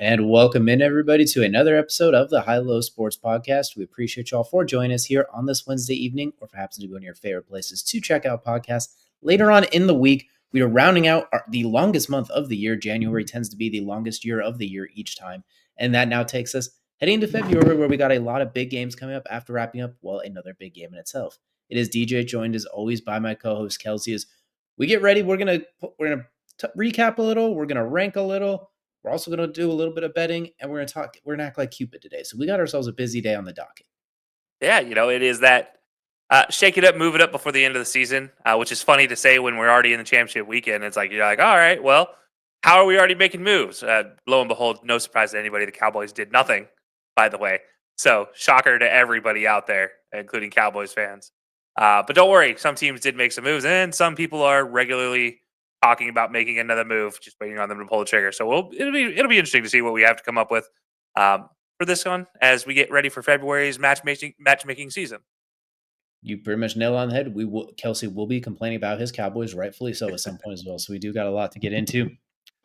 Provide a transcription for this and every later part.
And welcome in, everybody, to another episode of the High Low Sports Podcast. We appreciate y'all for joining us here on this Wednesday evening, or perhaps to go to your favorite places to check out podcasts. Later on in the week, we are rounding out the longest month of the year. January tends to be the longest year of the year each time. And that now takes us heading into February, where we got a lot of big games coming up after wrapping up, well, another big game in itself. It is DJ, joined as always by my co-host Kelcey. As we get ready, we're gonna recap a little, we're gonna rank a little. We're also going to do a little bit of betting, and we're going to act like Cupid today. So we got ourselves a busy day on the docket. Yeah, it is that shake it up, move it up before the end of the season, which is funny to say when we're already in the championship weekend. It's like, you're like, all right, well, how are we already making moves? Lo and behold, no surprise to anybody, the Cowboys did nothing, by the way. So shocker to everybody out there, including Cowboys fans. But don't worry, some teams did make some moves, and some people are regularly talking about making another move, just waiting on them to pull the trigger. So it'll be interesting to see what we have to come up with for this one as we get ready for February's matchmaking season. You pretty much nail on the head. Kelcey will be complaining about his Cowboys, rightfully so, at some point as well. So we do got a lot to get into.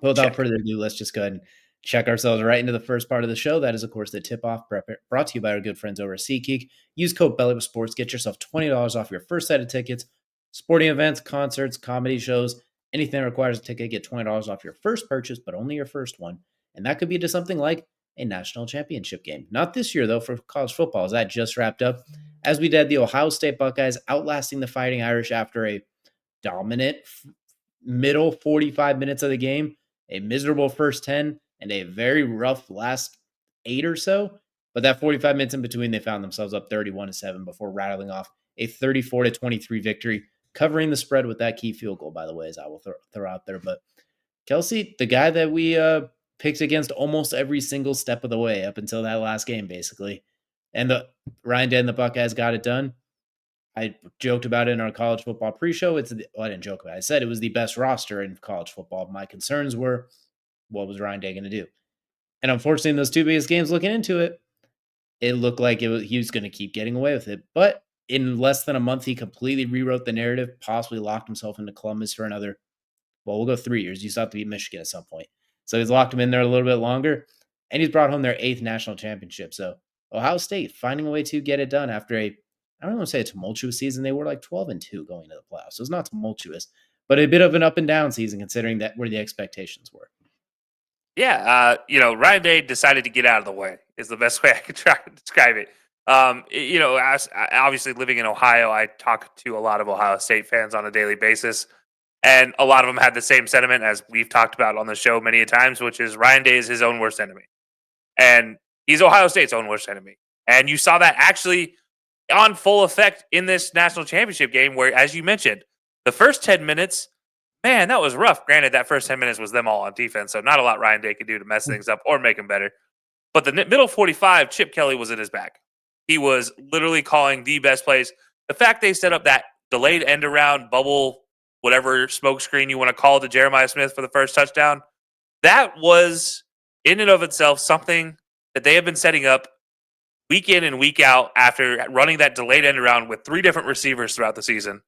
But without further ado, let's just go ahead and check ourselves right into the first part of the show. That is, of course, the tip-off brought to you by our good friends over at SeatGeek. Use code BellyWithSports. Get yourself $20 off your first set of tickets. Sporting events, concerts, comedy shows, anything that requires a ticket, get $20 off your first purchase, but only your first one. And that could be to something like a national championship game. Not this year, though, for college football, as that just wrapped up. As we did, the Ohio State Buckeyes outlasting the Fighting Irish after a dominant middle 45 minutes of the game, a miserable first 10, and a very rough last 8 or so. But that 45 minutes in between, they found themselves up 31-7 before rattling off a 34-23 victory, covering the spread with that key field goal, by the way, as I will throw out there. But Kelcey, the guy that we picked against almost every single step of the way up until that last game, basically. And the Ryan Day and the Buckeyes got it done. I joked about it in our college football pre-show. I didn't joke about it. I said it was the best roster in college football. My concerns were, what was Ryan Day going to do? And unfortunately, in those two biggest games looking into it, it looked like he was going to keep getting away with it. But in less than a month, he completely rewrote the narrative, possibly locked himself into Columbus for another, well, we'll go 3 years. You still have to beat Michigan at some point. So he's locked him in there a little bit longer, and he's brought home their 8th national championship. So Ohio State finding a way to get it done after I don't want to say a tumultuous season. They were like 12-2 going into the playoffs. So it's not tumultuous, but a bit of an up and down season considering that where the expectations were. Yeah, Ryan Day decided to get out of the way is the best way I could try to describe it. Obviously living in Ohio, I talk to a lot of Ohio State fans on a daily basis, and a lot of them had the same sentiment as we've talked about on the show many a times, which is Ryan Day is his own worst enemy, and he's Ohio State's own worst enemy. And you saw that actually on full effect in this national championship game, where, as you mentioned, the first 10 minutes. Man, that was rough. Granted, that first 10 minutes was them all on defense, so not a lot Ryan Day could do to mess things up or make them better. But the middle 45, Chip Kelly was in his bag. He was literally calling the best plays. The fact they set up that delayed end around bubble, whatever smoke screen you want to call to Jeremiah Smith for the first touchdown, that was in and of itself something that they have been setting up week in and week out after running that delayed end around with 3 different receivers throughout the season.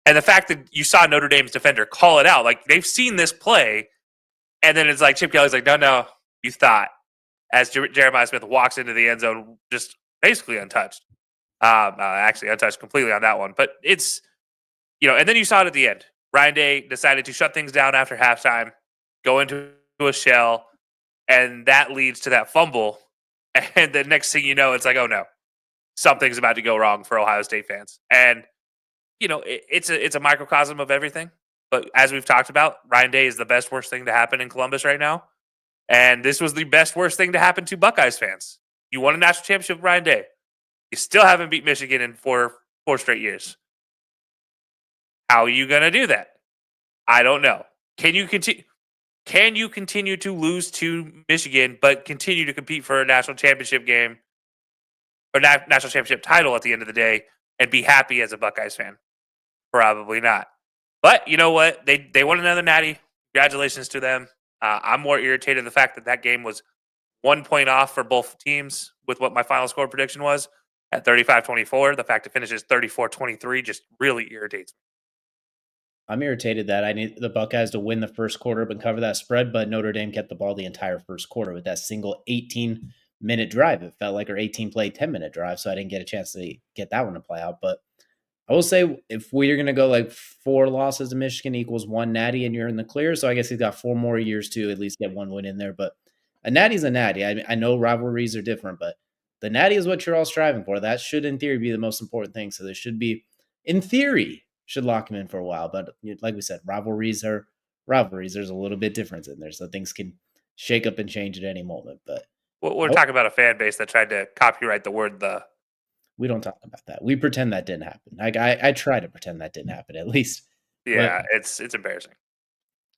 And the fact that you saw Notre Dame's defender call it out, like they've seen this play, and then it's like Chip Kelly's like, no, you thought, as Jeremiah Smith walks into the end zone, just basically untouched. Actually untouched completely on that one. But it's, and then you saw it at the end. Ryan Day decided to shut things down after halftime, go into a shell, and that leads to that fumble. And the next thing you know, it's like, oh no, something's about to go wrong for Ohio State fans. And it's a microcosm of everything. But as we've talked about, Ryan Day is the best worst thing to happen in Columbus right now. And this was the best worst thing to happen to Buckeyes fans. You won a national championship with Ryan Day. You still haven't beat Michigan in four straight years. How are you going to do that? I don't know. Can you continue to lose to Michigan but continue to compete for a national championship game or national championship title at the end of the day and be happy as a Buckeyes fan? Probably not. But you know what? They won another natty. Congratulations to them. I'm more irritated the fact that game was 1 point off for both teams with what my final score prediction was at 35-24. The fact it finishes 34-23 just really irritates me. I'm irritated that I need the Buckeyes to win the first quarter and cover that spread, but Notre Dame kept the ball the entire first quarter with that single 18-minute drive. It felt like our 18-play 10-minute drive, so I didn't get a chance to get that one to play out. But I will say if we're going to go like 4 losses to Michigan equals 1 natty and you're in the clear, so I guess he's got 4 more years to at least get 1 win in there. But a natty's a natty. I know rivalries are different, but the natty is what you're all striving for. That should, in theory, be the most important thing. So there should be, in theory, should lock him in for a while. But like we said, rivalries are rivalries. There's a little bit difference in there, so things can shake up and change at any moment. But We're talking about a fan base that tried to copyright the word "the." we don't talk about that. We pretend that didn't happen. I try to pretend that didn't happen at least. Yeah, But it's embarrassing.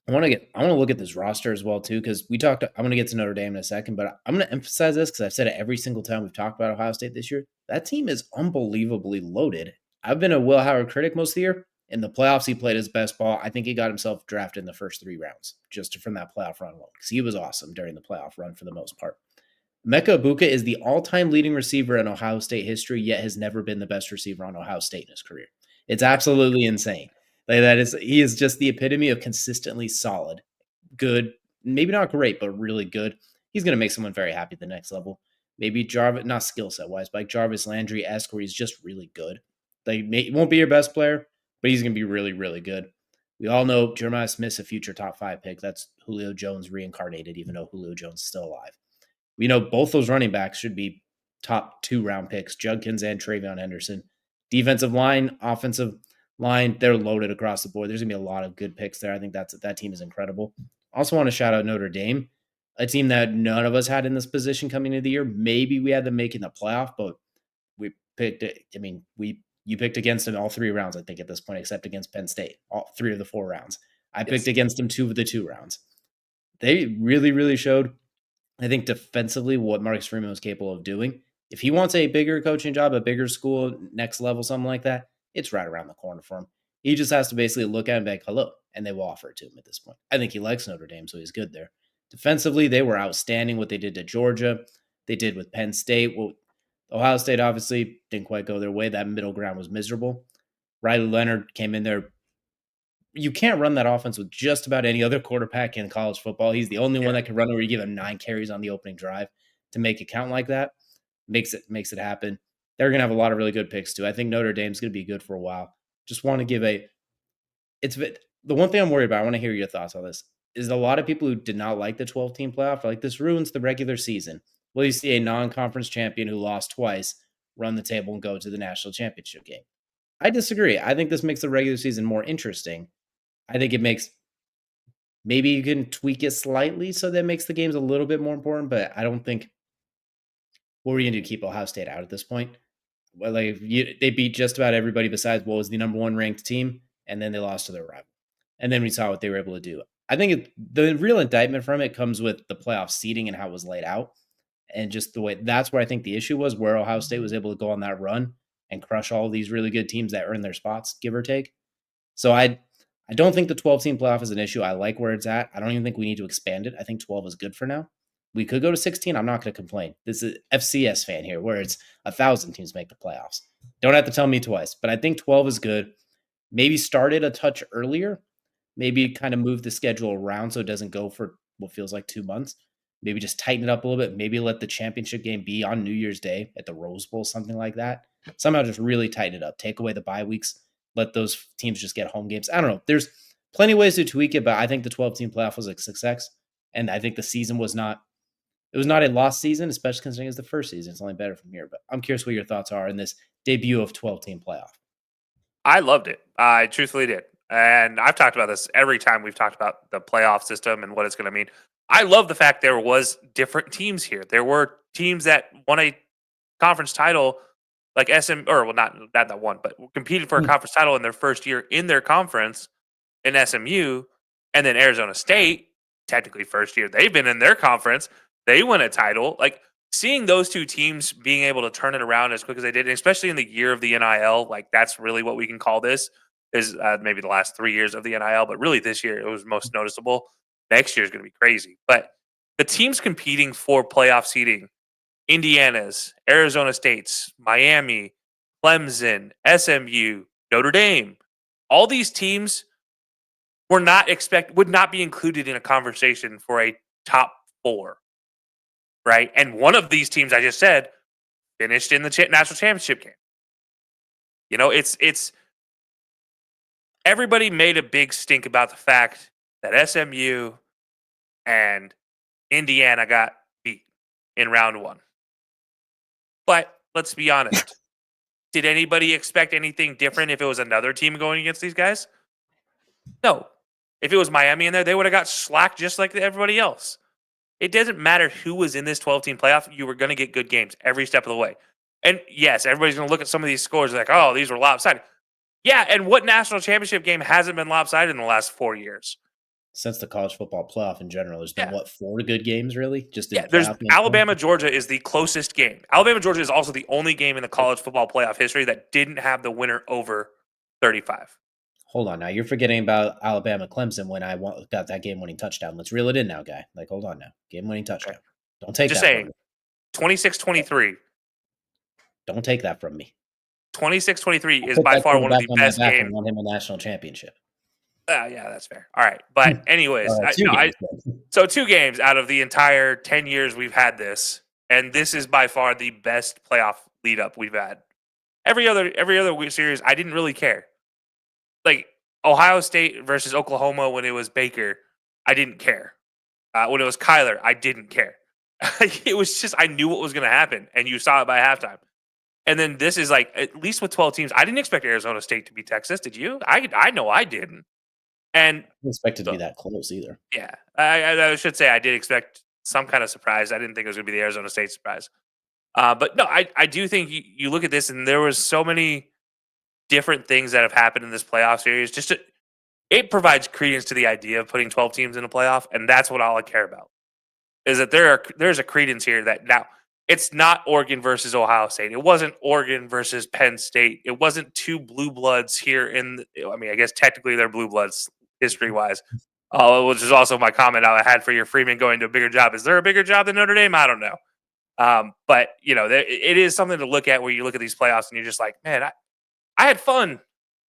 I want to look at this roster as well too, because we talked. I'm going to get to Notre Dame in a second, but I'm going to emphasize this because I've said it every single time we've talked about Ohio State this year. That team is unbelievably loaded. I've been a Will Howard critic most of the year. In the playoffs, he played his best ball. I think he got himself drafted in the first 3 rounds just from that playoff run alone, because he was awesome during the playoff run for the most part. Mecca Ibuka is the all-time leading receiver in Ohio State history, yet has never been the best receiver on Ohio State in his career. It's absolutely insane. He is just the epitome of consistently solid, good, maybe not great, but really good. He's going to make someone very happy at the next level. Maybe Jarvis, not skill set wise, but like Jarvis Landry-esque, where he's just really good. He won't be your best player, but he's going to be really, really good. We all know Jeremiah Smith's a future top 5 pick. That's Julio Jones reincarnated, even though Julio Jones is still alive. We know both those running backs should be top 2 round picks, Judkins and Travion Henderson. Defensive line, offensive line, they're loaded across the board. There's going to be a lot of good picks there. I think that team is incredible. Also want to shout out Notre Dame, a team that none of us had in this position coming into the year. Maybe we had them making the playoff, but we picked it. I mean, you picked against them all 3 rounds, I think, at this point, except against Penn State, all 3 of the 4 rounds. I picked against them 2 of the 2 rounds. They really, really showed, I think, defensively what Marcus Freeman was capable of doing. If he wants a bigger coaching job, a bigger school, next level, something like that, it's right around the corner for him. He just has to basically look at it and be like, hello, and they will offer it to him at this point. I think he likes Notre Dame, so he's good there. Defensively, they were outstanding what they did to Georgia. They did with Penn State. Well, Ohio State obviously didn't quite go their way. That middle ground was miserable. Riley Leonard came in there. You can't run that offense with just about any other quarterback in college football. He's the only one that can run where you give him 9 carries on the opening drive to make it count like that. Makes it happen. They're going to have a lot of really good picks too. I think Notre Dame's going to be good for a while. Just want to give the one thing I'm worried about, I want to hear your thoughts on this, is a lot of people who did not like the 12-team playoff are like, this ruins the regular season. Will you see a non-conference champion who lost twice run the table and go to the national championship game? I disagree. I think this makes the regular season more interesting. I think it makes, maybe you can tweak it slightly so that makes the games a little bit more important, but I don't think, what were you going to do, keep Ohio State out at this point? Well, they beat just about everybody besides what was the number 1 ranked team, and then they lost to their rival. And then we saw what they were able to do. I think the real indictment from it comes with the playoff seeding and how it was laid out. And just the way, that's where I think the issue was, where Ohio State was able to go on that run and crush all these really good teams that earn their spots, give or take. So I don't think the 12-team playoff is an issue. I like where it's at. I don't even think we need to expand it. I think 12 is good for now. We could go to 16. I'm not going to complain. This is FCS fan here, where it's 1,000 teams make the playoffs. Don't have to tell me twice, but I think 12 is good. Maybe start it a touch earlier. Maybe kind of move the schedule around so it doesn't go for what feels like 2 months. Maybe just tighten it up a little bit. Maybe let the championship game be on New Year's Day at the Rose Bowl, something like that. Somehow just really tighten it up. Take away the bye weeks. Let those teams just get home games. I don't know. There's plenty of ways to tweak it, but I think the 12-team playoff was a success. And I think the season was not a lost season, especially considering it's the first season. It's only better from here. But I'm curious what your thoughts are in this debut of 12-team playoff. I loved it. I truthfully did. And I've talked about this every time we've talked about the playoff system and what it's going to mean. I love the fact there was different teams here. There were teams that won a conference title, like not one, but competed for a conference title in their first year in their conference in SMU, and then Arizona State, technically first year they've been in their conference, they win a title. Like, seeing those 2 teams being able to turn it around as quick as they did, especially in the year of the NIL, like, that's really what we can call this, is maybe the last 3 years of the NIL, but really this year it was most noticeable. Next year is going to be crazy. But the teams competing for playoff seeding, Indiana's, Arizona State's, Miami, Clemson, SMU, Notre Dame, all these teams would not be included in a conversation for a top 4, right? And one of these teams I just said finished in the national championship game. You know, it's everybody made a big stink about the fact that SMU and Indiana got beat in round 1. But let's be honest. Did anybody expect anything different if it was another team going against these guys? No. If it was Miami in there, they would have got slacked just like everybody else. It doesn't matter who was in this 12-team playoff. You were going to get good games every step of the way. And yes, everybody's going to look at some of these scores like, oh, these were lopsided. Yeah, and what national championship game hasn't been lopsided in the last 4 years? Since the college football playoff in general, there's been, 4 good games, really? Just in there's playoff games? Alabama-Georgia is the closest game. Alabama-Georgia is also the only game in the college football playoff history that didn't have the winner over 35. Hold on now. You're forgetting about Alabama-Clemson when I got that game-winning touchdown. Let's reel it in now, guy. Like, hold on now. Game-winning touchdown. Okay. Don't take Just that saying, from me. 26-23. Don't take that from me. 26-23 is by far one of the best games. And won him a national championship. Yeah, that's fair. All right. But anyways, so 2 games out of the entire 10 years we've had this, and this is by far the best playoff lead up we've had. Every other series, I didn't really care. Like Ohio State versus Oklahoma when it was Baker, I didn't care. When it was Kyler, I didn't care. It was just I knew what was going to happen, and you saw it by halftime. And then this is like, at least with 12 teams, I didn't expect Arizona State to beat Texas. Did you? I know I didn't. And I didn't expect it to be that close either. Yeah, I should say I did expect some kind of surprise. I didn't think it was going to be the Arizona State surprise. But no, I do think you look at this, and there was so many different things that have happened in this playoff series. It provides credence to the idea of putting 12 teams in a playoff, and that's what all I care about. Is that there's a credence here that now it's not Oregon versus Ohio State. It wasn't Oregon versus Penn State. It wasn't 2 blue bloods here I guess technically they're blue bloods history-wise, which is also my comment I had for your Freeman going to a bigger job. Is there a bigger job than Notre Dame? I don't know. But, it is something to look at where you look at these playoffs and you're just like, man, I had fun.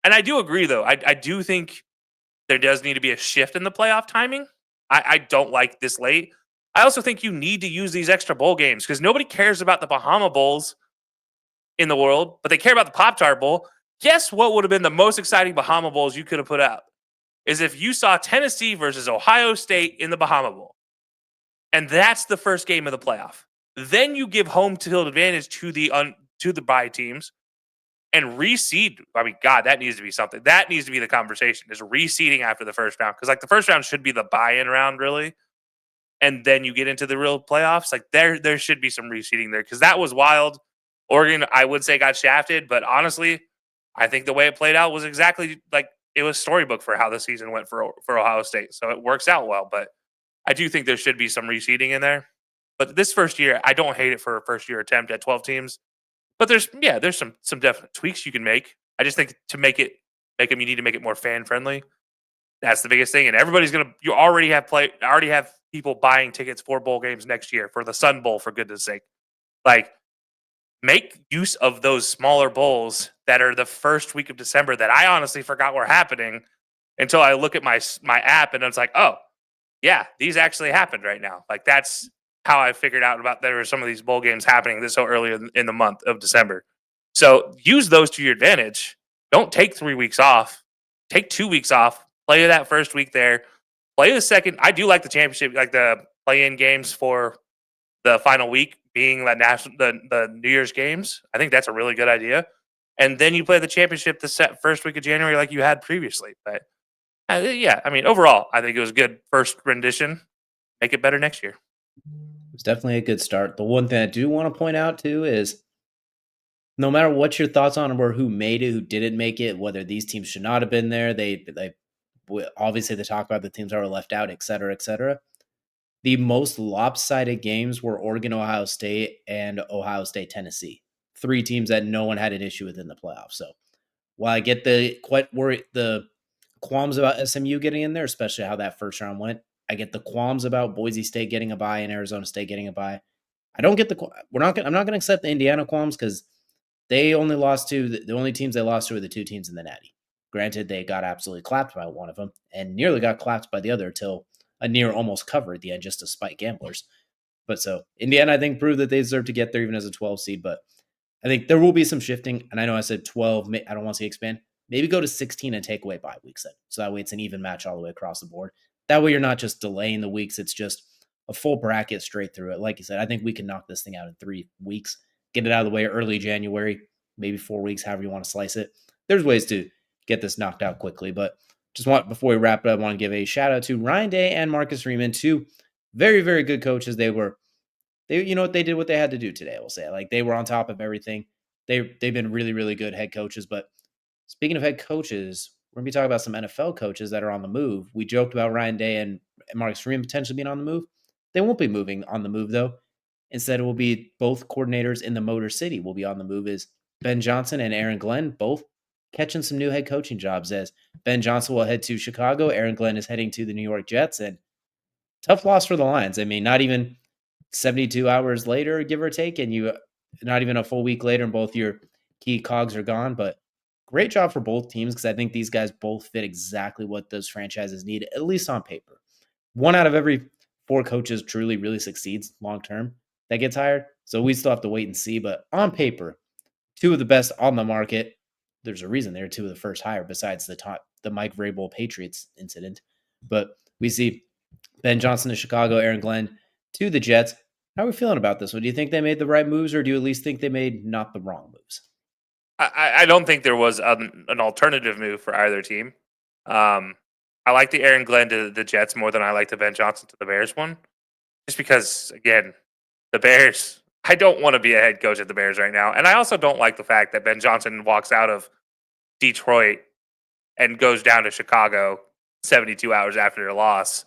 And I do agree, though. I do think there does need to be a shift in the playoff timing. I don't like this late. I also think you need to use these extra bowl games because nobody cares about the Bahama Bowls in the world, but they care about the Pop-Tart Bowl. Guess what would have been the most exciting Bahama Bowls you could have put out? Is if you saw Tennessee versus Ohio State in the Bahama Bowl. And that's the first game of the playoff. Then you give home field advantage to the bye teams and reseed. I mean, God, that needs to be something. That needs to be the conversation, is reseeding after the first round. Because, like, the first round should be the buy-in round, really. And then you get into the real playoffs. Like, there should be some reseeding there. Because that was wild. Oregon, I would say, got shafted. But honestly, I think the way it played out was exactly like it was storybook for how the season went for Ohio State. So it works out well. But I do think there should be some reseeding in there. But this first year, I don't hate it for a first-year attempt at 12 teams. But there's some definite tweaks you can make. I just think to make them, you need to make it more fan-friendly. That's the biggest thing. And everybody's you already have people buying tickets for bowl games next year, for the Sun Bowl, for goodness sake. Like, make use of those smaller bowls that are the first week of December that I honestly forgot were happening until I look at my app and it's like, oh, yeah, these actually happened right now. Like, that's how I figured out about there were some of these bowl games happening this so early in the month of December. So use those to your advantage. Don't take 3 weeks off. Take 2 weeks off. Play that first week there. Play the second. I do like the championship, like the play-in games for the final week being the New Year's games. I think that's a really good idea. And then you play the championship the first week of January like you had previously. But yeah, I mean, overall, I think it was a good first rendition. Make it better next year. It was definitely a good start. The one thing I do want to point out, too, is no matter what your thoughts on or who made it, who didn't make it, whether these teams should not have been there, they obviously they talk about the teams that were left out, et cetera, et cetera. The most lopsided games were Oregon, Ohio State, and Ohio State, Tennessee. 3 teams that no one had an issue with in the playoffs. So while I get the qualms about SMU getting in there, especially how that first round went, I get the qualms about Boise State getting a bye and Arizona State getting a bye. I don't get I'm not going to accept the Indiana qualms because they only lost to the only teams they lost to are the 2 teams in the Natty. Granted, they got absolutely clapped by one of them and nearly got clapped by the other till a near almost cover at the end just to spite gamblers. But so Indiana, I think, proved that they deserve to get there even as a 12 seed. But I think there will be some shifting. And I know I said 12. I don't want to say expand. Maybe go to 16 and take away bye weeks then. So that way it's an even match all the way across the board. That way you're not just delaying the weeks. It's just a full bracket straight through it. Like you said, I think we can knock this thing out in 3 weeks, get it out of the way early January, maybe 4 weeks, however you want to slice it. There's ways to get this knocked out quickly. But before we wrap it up, I want to give a shout out to Ryan Day and Marcus Freeman, two very, very good coaches. They did what they had to do today. I will say, like, they were on top of everything. They've been really, really good head coaches. But speaking of head coaches, we're gonna be talking about some NFL coaches that are on the move. We joked about Ryan Day and Marcus Freeman potentially being on the move. They won't be moving on the move though. Instead, it will be both coordinators in the Motor City will be on the move. Is Ben Johnson and Aaron Glenn both catching some new head coaching jobs? As Ben Johnson will head to Chicago, Aaron Glenn is heading to the New York Jets, and tough loss for the Lions. I mean, not even 72 hours later, give or take, and you not even a full week later, and both your key cogs are gone. But great job for both teams because I think these guys both fit exactly what those franchises need, at least on paper. One out of every 4 coaches truly, really succeeds long term that gets hired. So we still have to wait and see. But on paper, 2 of the best on the market. There's a reason they're 2 of the first hire besides the Mike Vrabel Patriots incident. But we see Ben Johnson to Chicago, Aaron Glenn to the Jets. How are we feeling about this one? Do you think they made the right moves, or do you at least think they made not the wrong moves? I don't think there was an alternative move for either team. I like the Aaron Glenn to the Jets more than I like the Ben Johnson to the Bears one. Just because, again, the Bears, I don't want to be a head coach at the Bears right now. And I also don't like the fact that Ben Johnson walks out of Detroit and goes down to Chicago 72 hours after their loss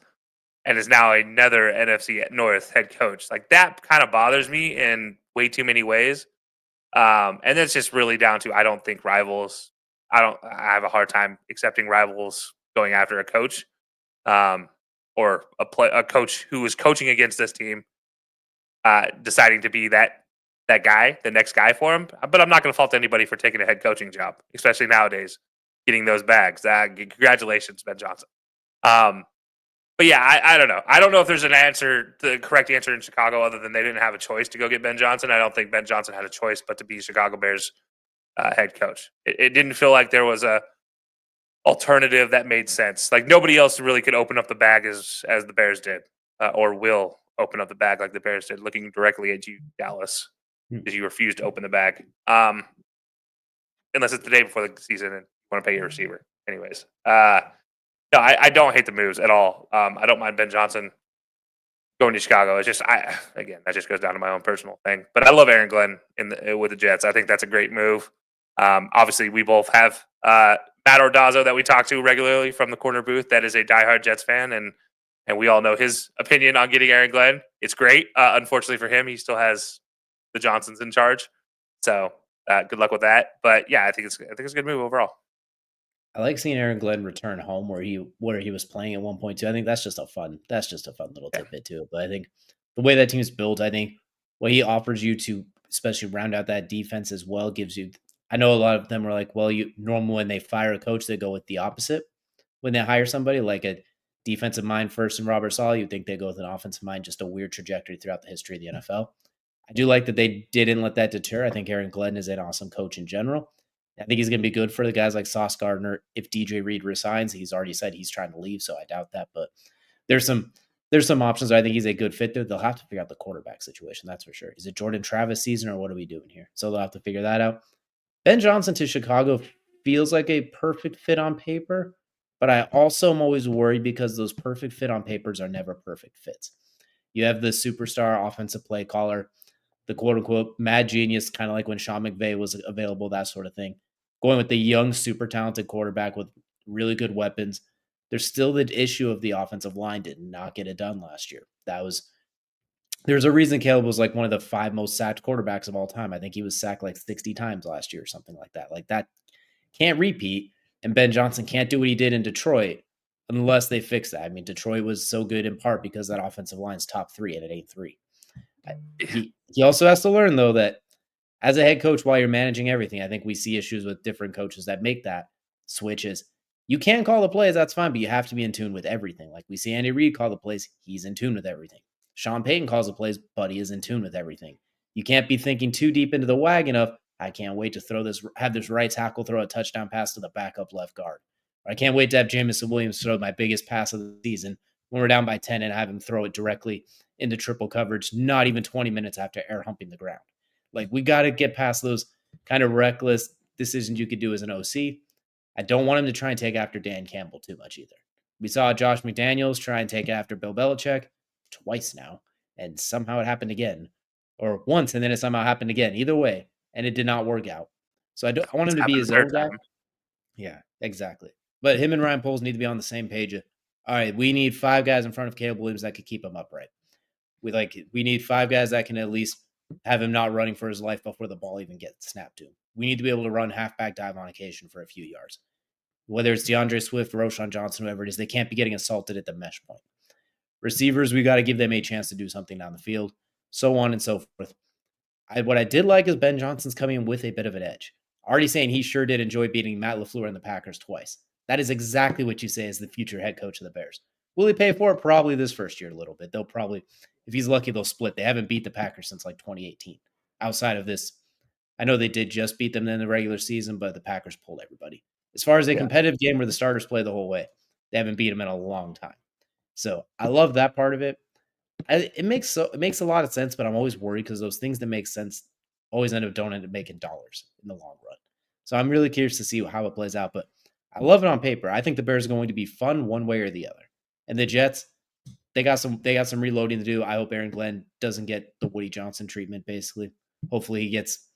and is now another NFC North head coach. Like, that kind of bothers me in way too many ways. And it's just really down to I don't think rivals. I have a hard time accepting rivals going after a coach, or a coach who is coaching against this team, deciding to be that guy, the next guy for him. But I'm not going to fault anybody for taking a head coaching job, especially nowadays, getting those bags. Congratulations, Ben Johnson. But yeah, I don't know. I don't know if there's the correct answer in Chicago, other than they didn't have a choice to go get Ben Johnson. I don't think Ben Johnson had a choice but to be Chicago Bears head coach. It didn't feel like there was a alternative that made sense. Like, nobody else really could open up the bag as the Bears did, or will open up the bag like the Bears did, looking directly at you, Dallas, because you refused to open the bag. Unless it's the day before the season and you want to pay your receiver. Anyways, no, I don't hate the moves at all. I don't mind Ben Johnson going to Chicago. It's just, again, that just goes down to my own personal thing. But I love Aaron Glenn with the Jets. I think that's a great move. Obviously, we both have Matt Ordazzo that we talk to regularly from the corner booth. That is a diehard Jets fan, and we all know his opinion on getting Aaron Glenn. It's great. Unfortunately for him, he still has the Johnsons in charge. So good luck with that. But yeah, I think it's a good move overall. I like seeing Aaron Glenn return home where he was playing at 1.2. I think that's just a fun little tidbit to it. But I think the way that team's built, I think what he offers you to especially round out that defense as well gives you. I know a lot of them are like, well, normally when they fire a coach, they go with the opposite. When they hire somebody like a defensive mind first in Robert Saleh, you'd think they go with an offensive mind, just a weird trajectory throughout the history of the NFL. I do like that they didn't let that deter. I think Aaron Glenn is an awesome coach in general. I think he's going to be good for the guys like Sauce Gardner. If DJ Reed resigns, he's already said he's trying to leave, so I doubt that. But there's some options. I think he's a good fit there. They'll have to figure out the quarterback situation, that's for sure. Is it Jordan Travis season, or what are we doing here? So they'll have to figure that out. Ben Johnson to Chicago feels like a perfect fit on paper, but I also am always worried because those perfect fit on papers are never perfect fits. You have the superstar offensive play caller, the quote-unquote mad genius, kind of like when Sean McVay was available, that sort of thing. Going with the young, super talented quarterback with really good weapons. There's still the issue of the offensive line did not get it done last year. There's a reason Caleb was like one of the 5 most sacked quarterbacks of all time. I think he was sacked like 60 times last year or something like that. Like, that can't repeat, and Ben Johnson can't do what he did in Detroit unless they fix that. I mean, Detroit was so good in part because that offensive line's top 3, and it ain't 3. He also has to learn, though, that as a head coach, while you're managing everything, I think we see issues with different coaches that make that switches. You can call the plays, that's fine, but you have to be in tune with everything. Like we see Andy Reid call the plays, he's in tune with everything. Sean Payton calls the plays, but he is in tune with everything. You can't be thinking too deep into the wagon of, I can't wait to have this right tackle throw a touchdown pass to the backup left guard. Or I can't wait to have Jamison Williams throw my biggest pass of the season when we're down by 10 and have him throw it directly into triple coverage, not even 20 minutes after air humping the ground. Like, we got to get past those kind of reckless decisions you could do as an OC. I don't want him to try and take after Dan Campbell too much either. We saw Josh McDaniels try and take after Bill Belichick twice now, and somehow it happened again. Or once, and then it somehow happened again. Either way, and it did not work out. So I want him to be his own guy. Yeah, exactly. But him and Ryan Poles need to be on the same page. All right, we need 5 guys in front of Caleb Williams that could keep him upright. We need 5 guys that can at least have him not running for his life before the ball even gets snapped to him. We need to be able to run halfback dive on occasion for a few yards. Whether it's DeAndre Swift, Roshan Johnson, whoever it is, they can't be getting assaulted at the mesh point. Receivers, we got to give them a chance to do something down the field, so on and so forth. What I did like is Ben Johnson's coming in with a bit of an edge. Already saying he sure did enjoy beating Matt LaFleur and the Packers twice. That is exactly what you say as the future head coach of the Bears. Will he pay for it? Probably this first year a little bit. They'll probably, if he's lucky, they'll split. They haven't beat the Packers since like 2018. Outside of this, I know they did just beat them in the regular season, but the Packers pulled everybody. As far as a competitive game where the starters play the whole way, they haven't beat them in a long time. So I love that part of it. It makes a lot of sense, but I'm always worried because those things that make sense always don't end up making dollars in the long run. So I'm really curious to see how it plays out, but I love it on paper. I think the Bears are going to be fun one way or the other. And the Jets, they got some reloading to do. I hope Aaron Glenn doesn't get the Woody Johnson treatment, basically. Hopefully he gets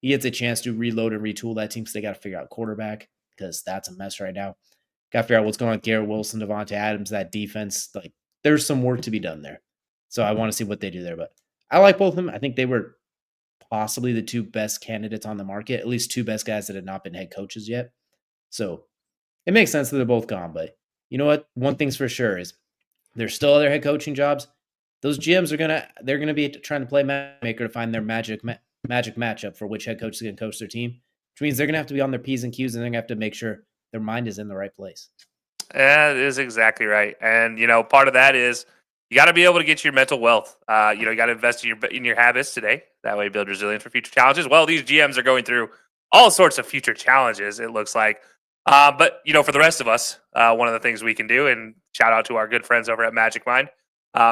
a chance to reload and retool that team because they got to figure out quarterback because that's a mess right now. Got to figure out what's going on with Garrett Wilson, Devontae Adams, that defense. Like, there's some work to be done there. So I want to see what they do there. But I like both of them. I think they were possibly the 2 best candidates on the market, at least 2 best guys that had not been head coaches yet. So it makes sense that they're both gone. But you know what? One thing's for sure is there's still other head coaching jobs. Those GMs they're gonna be trying to play matchmaker to find their magic matchup for which head coach is going to coach their team, which means they're going to have to be on their P's and Q's and they're going to have to make sure their mind is in the right place. Yeah, it is exactly right. And, part of that is you got to be able to get your mental wealth. You got to invest in your habits today. That way you build resilience for future challenges. Well, these GMs are going through all sorts of future challenges, it looks like. But, for the rest of us, one of the things we can do, and shout out to our good friends over at Magic Mind,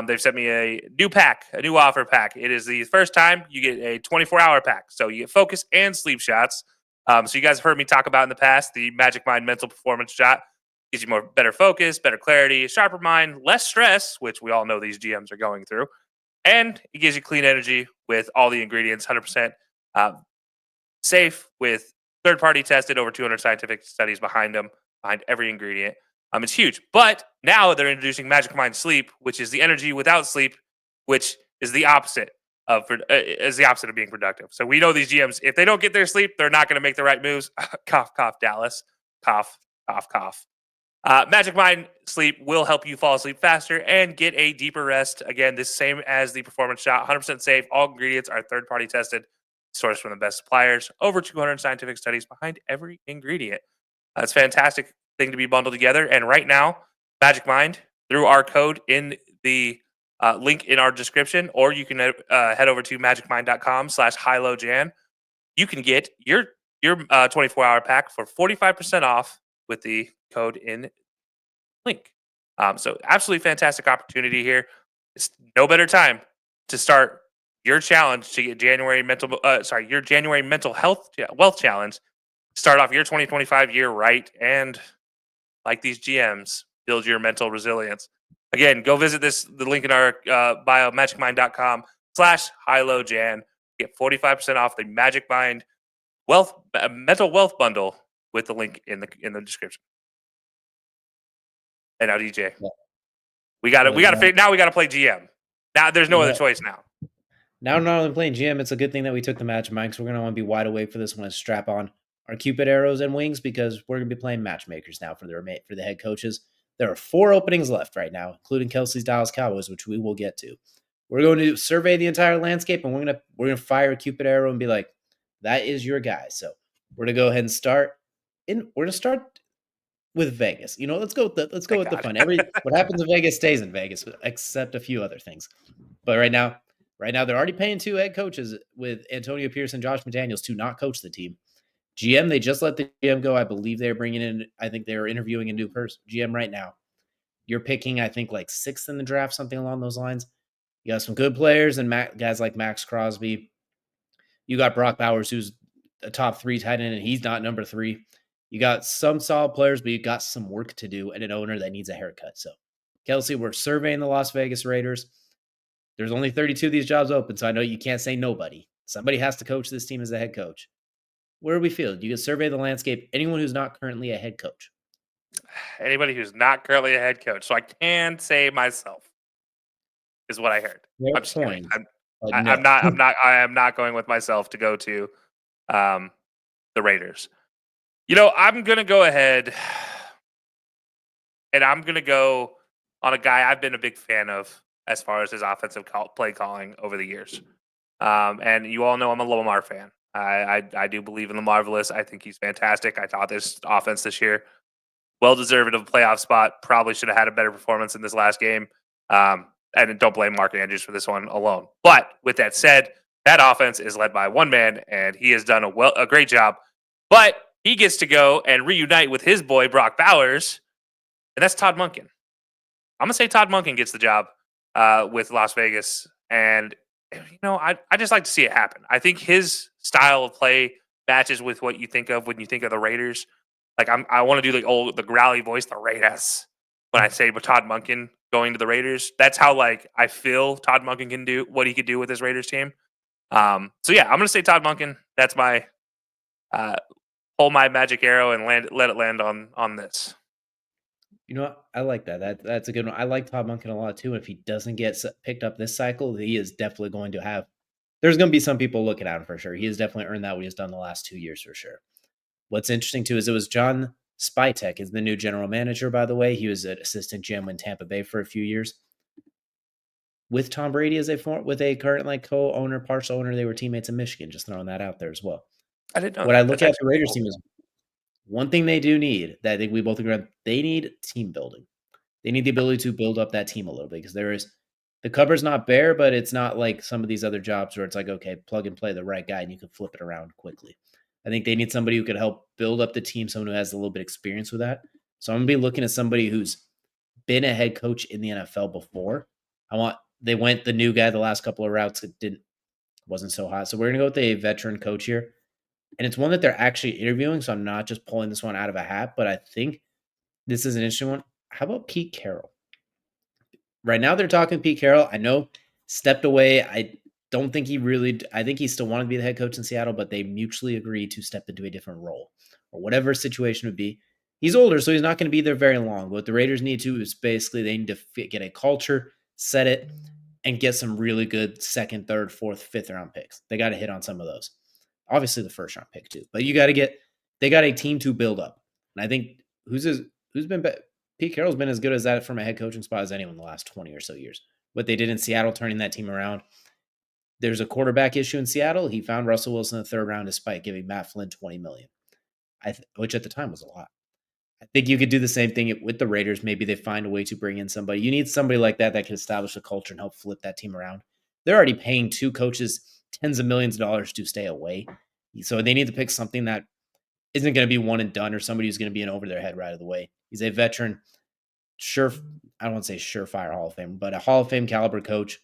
they've sent me a new offer pack. It is the first time you get a 24-hour pack. So you get focus and sleep shots. So you guys have heard me talk about in the past, the Magic Mind mental performance shot. Gives you better focus, better clarity, sharper mind, less stress, which we all know these GMs are going through. And it gives you clean energy with all the ingredients, 100% safe with third-party tested, over 200 scientific studies behind them, behind every ingredient. It's huge. But now they're introducing Magic Mind Sleep, which is the energy without sleep, which is the opposite of being productive. So we know these GMs, if they don't get their sleep, they're not going to make the right moves. Cough, cough, Dallas. Cough, cough, cough. Magic Mind Sleep will help you fall asleep faster and get a deeper rest. Again, this same as the performance shot, 100% safe. All ingredients are third-party tested, sourced from the best suppliers. Over 200 scientific studies behind every ingredient. It's a fantastic thing to be bundled together. And right now, Magic Mind, through our code in the link in our description, or you can head over to magicmind.com/HiLoJan. You can get your 24-hour pack for 45% off with the code in link. So absolutely fantastic opportunity here. It's no better time to start your challenge to get your January mental wealth challenge. Start off your 2025 year right, and like these GMs, build your mental resilience. Again, go visit the link in our bio, magicmind.com/HiLoJan. Get 45% off the Magic Mind mental wealth bundle with the link in the description. And now, DJ, we got to play GM. Now there's no other choice now. Now, not only playing GM, it's a good thing that we took the Magic Mind, because we're going to want to be wide awake for this one and strap on our Cupid arrows and wings, because we're going to be playing Matchmakers now for the head coaches. There are 4 openings left right now, including Kelcey's Dallas Cowboys, which we will get to. We're going to survey the entire landscape, and we're going to fire a Cupid arrow and be like, that is your guy. So we're going to go ahead and start. We're going to start with Vegas. Let's go Thank with the God. fun. What happens in Vegas stays in Vegas, except a few other things. But right now they're already paying 2 head coaches with Antonio Pierce and Josh McDaniels to not coach the team. GM, they just let the GM go. I believe they're bringing in. I think they're interviewing a new GM right now. You're picking, I think, like 6th in the draft, something along those lines. You got some good players and guys like Max Crosby. You got Brock Bowers, who's a top 3 tight end, and he's not number 3. You got some solid players, but you got some work to do and an owner that needs a haircut. So, Kelcey, we're surveying the Las Vegas Raiders. There's only 32 of these jobs open, so I know you can't say nobody. Somebody has to coach this team as a head coach. Where do we feel? You can survey the landscape. Anyone who's not currently a head coach. Anybody who's not currently a head coach. So I can say myself is what I heard. Fair I'm just kidding. point, but I'm no. not. I am not going with myself to go to um, the Raiders. I'm gonna go ahead and I'm gonna go on a guy I've been a big fan of as far as his offensive play calling over the years. And you all know I'm a Lamar fan. I do believe in the marvelous. I think he's fantastic. I thought this offense this year well deserved of a playoff spot. Probably should have had a better performance in this last game. And don't blame Mark Andrews for this one alone. But with that said, that offense is led by one man, and he has done a great job. But he gets to go and reunite with his boy Brock Bowers, and that's Todd Monken. I'm gonna say Todd Monken gets the job with Las Vegas, and I just like to see it happen. I think his style of play matches with what you think of when you think of the Raiders. Like I want to do the growly voice, the Raiders, when I say with Todd Monken going to the Raiders. That's how I feel Todd Monken can do what he could do with this Raiders team. So yeah, I'm gonna say Todd Monken. That's my pull my magic arrow and let it land on this. You know what? I like that. That's a good one. I like Todd Monken a lot too. If he doesn't get picked up this cycle, he is definitely going to have. There's going to be some people looking at him for sure. He has definitely earned that what he's done the last 2 years for sure. What's interesting too is it was John Spytek is the new general manager. By the way, he was an assistant GM in Tampa Bay for a few years. With Tom Brady as with a current co-owner, partial owner, they were teammates in Michigan. Just throwing that out there as well. I didn't know what that. I look at the Raiders team is one thing they do need that I think we both agree on. They need team building. They need the ability to build up that team a little bit because the cupboard's not bare, but it's not like some of these other jobs where it's like, okay, plug and play the right guy and you can flip it around quickly. I think they need somebody who could help build up the team, someone who has a little bit of experience with that. So I'm going to be looking at somebody who's been a head coach in the NFL before. They went the new guy the last couple of routes. It wasn't so hot. So we're going to go with a veteran coach here. And it's one that they're actually interviewing. So I'm not just pulling this one out of a hat, but I think this is an interesting one. How about Pete Carroll? Right now they're talking Pete Carroll. I know stepped away. I think he still wanted to be the head coach in Seattle, but they mutually agreed to step into a different role or whatever situation would be. He's older, so he's not going to be there very long. What the Raiders need to is basically they need to get a culture, set it, and get some really good second, third, fourth, fifth round picks. They got to hit on some of those. Obviously the first round pick too, but they got a team to build up. And I think Pete Carroll's been as good as that from a head coaching spot as anyone in the last 20 or so years. What they did in Seattle, turning that team around. There's a quarterback issue in Seattle. He found Russell Wilson in the third round despite giving Matt Flynn $20 million, which at the time was a lot. I think you could do the same thing with the Raiders. Maybe they find a way to bring in somebody. You need somebody like that can establish a culture and help flip that team around. They're already paying 2 coaches tens of millions of dollars to stay away. So they need to pick something that isn't going to be one and done or somebody who's going to be in over their head right out of the way. He's a veteran, I don't want to say surefire Hall of Fame, but a Hall of Fame caliber coach.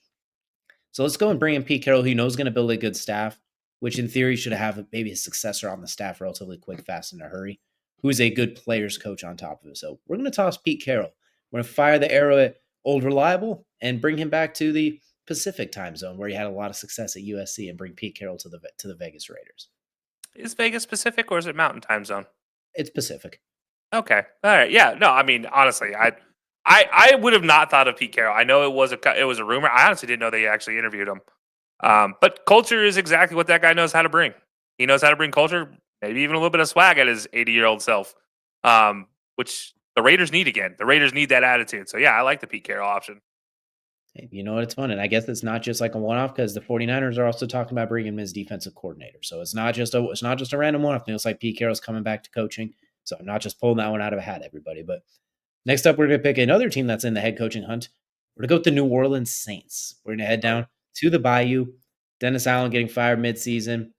So let's go and bring in Pete Carroll, who he knows is going to build a good staff, which in theory should have maybe a successor on the staff relatively quick, fast, in a hurry, who's a good players coach on top of it. So we're going to toss Pete Carroll. We're going to fire the arrow at Old Reliable and bring him back to the Pacific time zone where he had a lot of success at USC and bring Pete Carroll to the Vegas Raiders. Is Vegas Pacific or is it Mountain Time Zone? It's Pacific. Okay. All right. Yeah. No, I mean, honestly, I would have not thought of Pete Carroll. I know it was a rumor. I honestly didn't know they actually interviewed him. But culture is exactly what that guy knows how to bring. He knows how to bring culture, maybe even a little bit of swag at his 80-year-old self, which the Raiders need again. The Raiders need that attitude. So, yeah, I like the Pete Carroll option. Hey, you know what? It's fun. And I guess it's not just like a one-off because the 49ers are also talking about bringing him as defensive coordinator. So it's not just a random one-off. It looks like Pete Carroll's coming back to coaching. So I'm not just pulling that one out of a hat, everybody. But next up, we're going to pick another team that's in the head coaching hunt. We're going to go with the New Orleans Saints. We're going to head down to the Bayou. Dennis Allen getting fired midseason.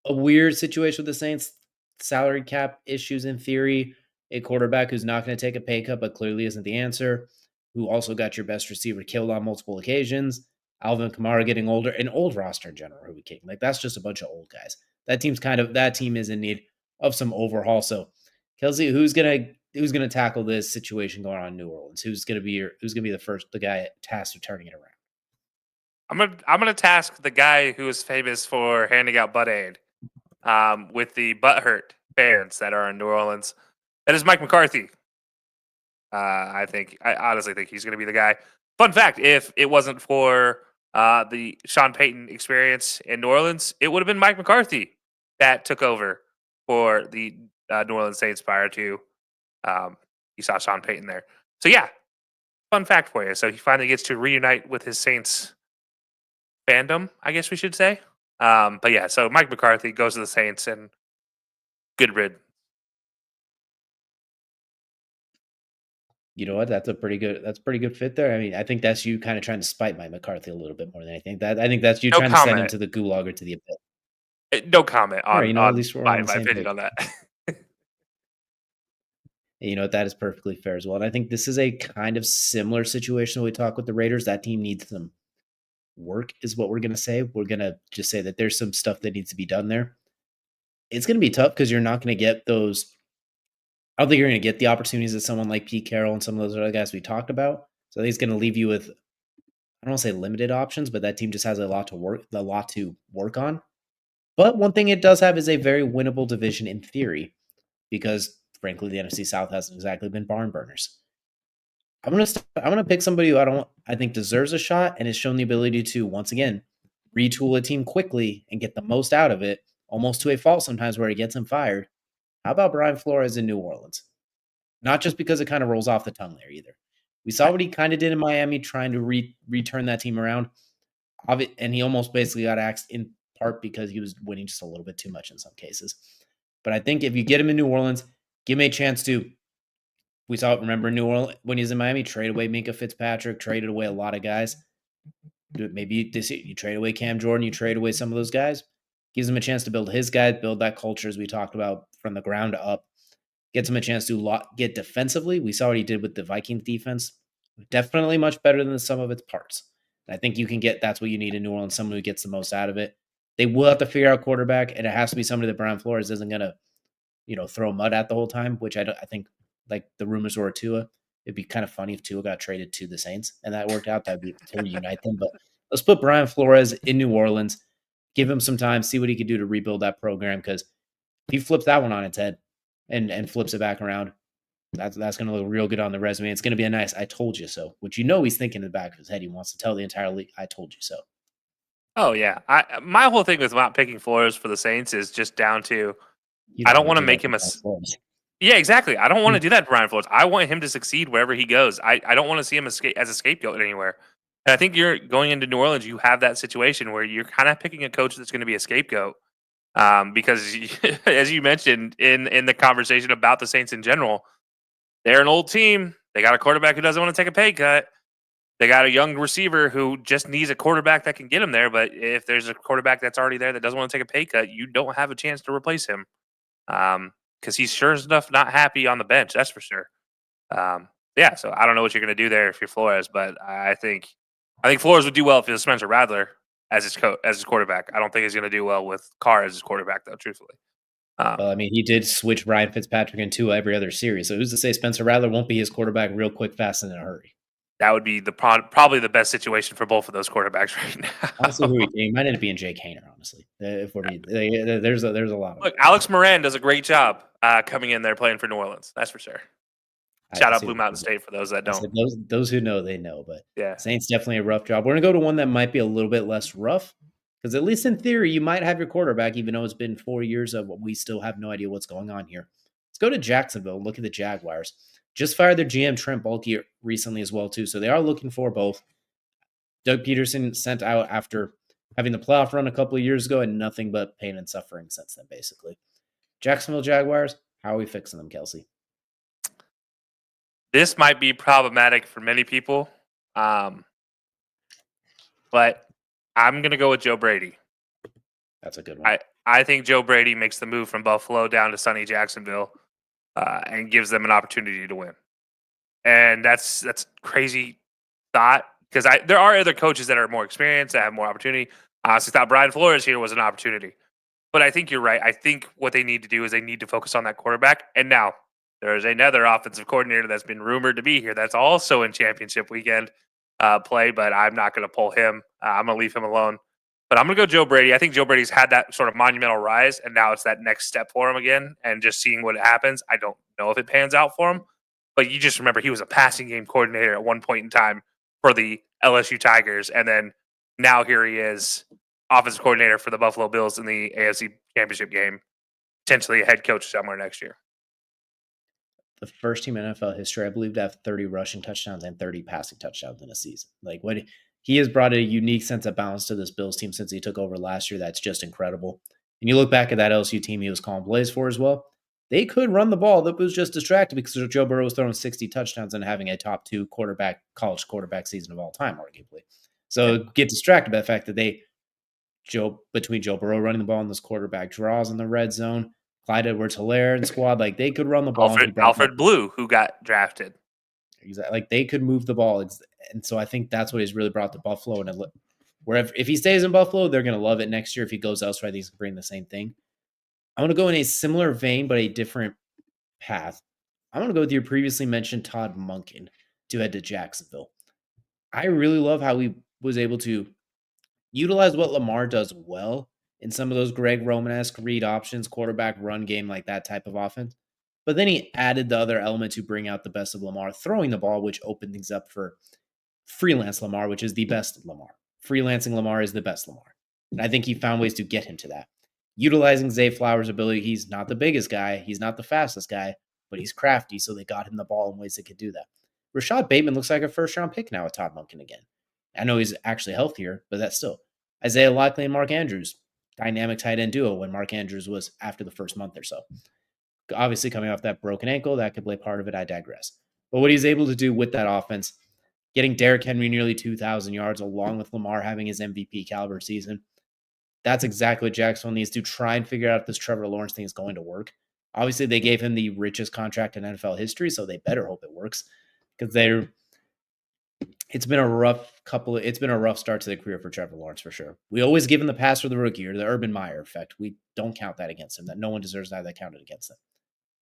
A weird situation with the Saints. Salary cap issues in theory. A quarterback who's not going to take a pay cut, but clearly isn't the answer. Who also got your best receiver killed on multiple occasions. Alvin Kamara getting older. An old roster in general, who we king. Like, that's just a bunch of old guys. That team is in need of some overhaul. So, Kelcey, who's gonna tackle this situation going on in New Orleans? Who's gonna be the guy tasked with turning it around? I'm gonna task the guy who is famous for handing out butt aid, with the butthurt fans that are in New Orleans. That is Mike McCarthy. I honestly think he's gonna be the guy. Fun fact: if it wasn't for the Sean Payton experience in New Orleans, it would have been Mike McCarthy that took over for the New Orleans Saints prior to you saw Sean Payton there. So yeah, fun fact for you. So he finally gets to reunite with his Saints fandom, I guess we should say. But yeah, so Mike McCarthy goes to the Saints and good rid. You know what? That's a pretty good fit there. I mean, I think that's you kind of trying to spite Mike McCarthy a little bit more than anything. I think that's you No trying to send him comment. to the gulag or to the abyss. No comment All right, on at least we're on the my same opinion page. on that. That is perfectly fair as well. And I think this is a kind of similar situation when we talk with the Raiders. That team needs some work, is what we're going to say. We're going to just say that there's some stuff that needs to be done there. It's going to be tough because you're not going to get those. I don't think you're going to get the opportunities that someone like Pete Carroll and some of those other guys we talked about. So I think it's going to leave you with, I don't want to say limited options, but that team just has a lot to work on. But one thing it does have is a very winnable division in theory, because frankly, the NFC South hasn't exactly been barn burners. I'm gonna pick somebody who I think deserves a shot and has shown the ability to once again retool a team quickly and get the most out of it, almost to a fault sometimes where it gets him fired. How about Brian Flores in New Orleans? Not just because it kind of rolls off the tongue there either. We saw what he kind of did in Miami, trying to return that team around, and he almost basically got axed in part because he was winning just a little bit too much in some cases. But I think if you get him in New Orleans, give him a chance to. We saw it, remember, New Orleans when he was in Miami, trade away Minka Fitzpatrick, traded away a lot of guys. Maybe this you trade away Cam Jordan, you trade away some of those guys. Gives him a chance to build his guys, build that culture as we talked about from the ground up. Gets him a chance to get defensively. We saw what he did with the Vikings defense. Definitely much better than the sum of its parts. I think that's what you need in New Orleans, someone who gets the most out of it. They will have to figure out quarterback, and it has to be somebody that Brian Flores isn't going to, throw mud at the whole time, which I think, like the rumors were Tua. It'd be kind of funny if Tua got traded to the Saints and that worked out. That'd be to reunite them. But let's put Brian Flores in New Orleans, give him some time, see what he could do to rebuild that program, because if he flips that one on its head and flips it back around, that's going to look real good on the resume. It's going to be a nice "I told you so," which he's thinking in the back of his head. He wants to tell the entire league, "I told you so." Oh yeah, my whole thing with not picking Flores for the Saints is just down to You I don't don't want want to to do make that to him a. Brian Flores. Yeah, exactly. I don't want to do that to Brian Flores. I want him to succeed wherever he goes. I don't want to see him as a scapegoat anywhere. And I think you're going into New Orleans. You have that situation where you're kind of picking a coach that's going to be a scapegoat, because as you mentioned in the conversation about the Saints in general, they're an old team. They got a quarterback who doesn't want to take a pay cut. They got a young receiver who just needs a quarterback that can get him there. But if there's a quarterback that's already there that doesn't want to take a pay cut, you don't have a chance to replace him. Because he's sure enough not happy on the bench. That's for sure. Yeah, so I don't know what you're going to do there if you're Flores, but I think Flores would do well if it was Spencer Rattler as his quarterback. I don't think he's going to do well with Carr as his quarterback, though. Truthfully, Well, I mean, he did switch Ryan Fitzpatrick in Tua every other series. So who's to say Spencer Rattler won't be his quarterback real quick, fast, and in a hurry? that would be probably the best situation for both of those quarterbacks right now. Honestly, he might end up being Jake Hayner. Honestly, if we're there's a lot of Look, Alex Moran does a great job coming in there playing for New Orleans. That's for sure. Shout I out see Blue what Mountain you're State for those that I don't. said those who know, they know. But Yeah. Saints definitely a rough job. We're gonna go to one that might be a little bit less rough, because at least in theory, you might have your quarterback, even though it's been 4 years of we still have no idea what's going on here. Let's go to Jacksonville and look at the Jaguars. Just fired their GM Trent Baalke recently as well too, so they are looking for both. Doug Peterson sent out after having the playoff run a couple of years ago and nothing but pain and suffering since then, basically. Jacksonville Jaguars, How are we fixing them, Kelcey? This might be problematic for many people, but I'm going to go with Joe Brady. That's a good one. I think Joe Brady makes the move from Buffalo down to sunny Jacksonville and gives them an opportunity to win. And that's crazy thought because there are other coaches that are more experienced that have more opportunity. I honestly thought Brian Flores here was an opportunity, but I think you're right. I think what they need to do is they need to focus on that quarterback. And now there's another offensive coordinator that's been rumored to be here that's also in championship weekend play, but I'm not going to pull him. I'm going to leave him alone. But I'm going to go Joe Brady. I think Joe Brady's had that sort of monumental rise, and now it's that next step for him again. And just seeing what happens, I don't know if it pans out for him. But you just remember he was a passing game coordinator at one point in time for the LSU Tigers, and then now here he is, offensive coordinator for the Buffalo Bills in the AFC Championship game, potentially a head coach somewhere next year. The first team in NFL history, I believe, to have 30 rushing touchdowns and 30 passing touchdowns in a season. Like, what he has brought a unique sense of balance to this Bills team since he took over last year. That's just incredible. And you look back at that LSU team he was calling plays for as well. They could run the ball. That was just distracted because Joe Burrow was throwing 60 touchdowns and having a top 2 college quarterback season of all time, arguably. So get distracted by the fact that between Joe Burrow running the ball and this quarterback draws in the red zone, Clyde Edwards-Helaire and squad, like they could run the ball. Alfred Blue, who got drafted. Exactly. Like they could move the ball. And so I think that's what he's really brought to Buffalo. And if he stays in Buffalo, they're going to love it next year. If he goes elsewhere, I think he's going to bring the same thing. I'm going to go in a similar vein, but a different path. I'm going to go with your previously mentioned Todd Monken to head to Jacksonville. I really love how he was able to utilize what Lamar does well in some of those Greg Roman-esque read options, quarterback run game, like that type of offense. But then he added the other element to bring out the best of Lamar, throwing the ball, which opened things up for freelance Lamar, which is the best Lamar. Freelancing Lamar is the best Lamar. And I think he found ways to get him to that. Utilizing Zay Flowers' ability, he's not the biggest guy, he's not the fastest guy, but he's crafty, so they got him the ball in ways that could do that. Rashad Bateman looks like a first-round pick now with Todd Monken again. I know he's actually healthier, but that's still. Isaiah Likely and Mark Andrews, dynamic tight end duo when Mark Andrews was after the first month or so. Obviously, coming off that broken ankle, that could play part of it. I digress. But what he's able to do with that offense, getting Derrick Henry nearly 2,000 yards, along with Lamar having his MVP caliber season, that's exactly what Jacksonville needs to try and figure out if this Trevor Lawrence thing is going to work. Obviously, they gave him the richest contract in NFL history, so they better hope it works because it's been a rough start to the career for Trevor Lawrence for sure. We always give him the pass for the rookie or the Urban Meyer effect. We don't count that against him. That no one deserves to have that counted against them.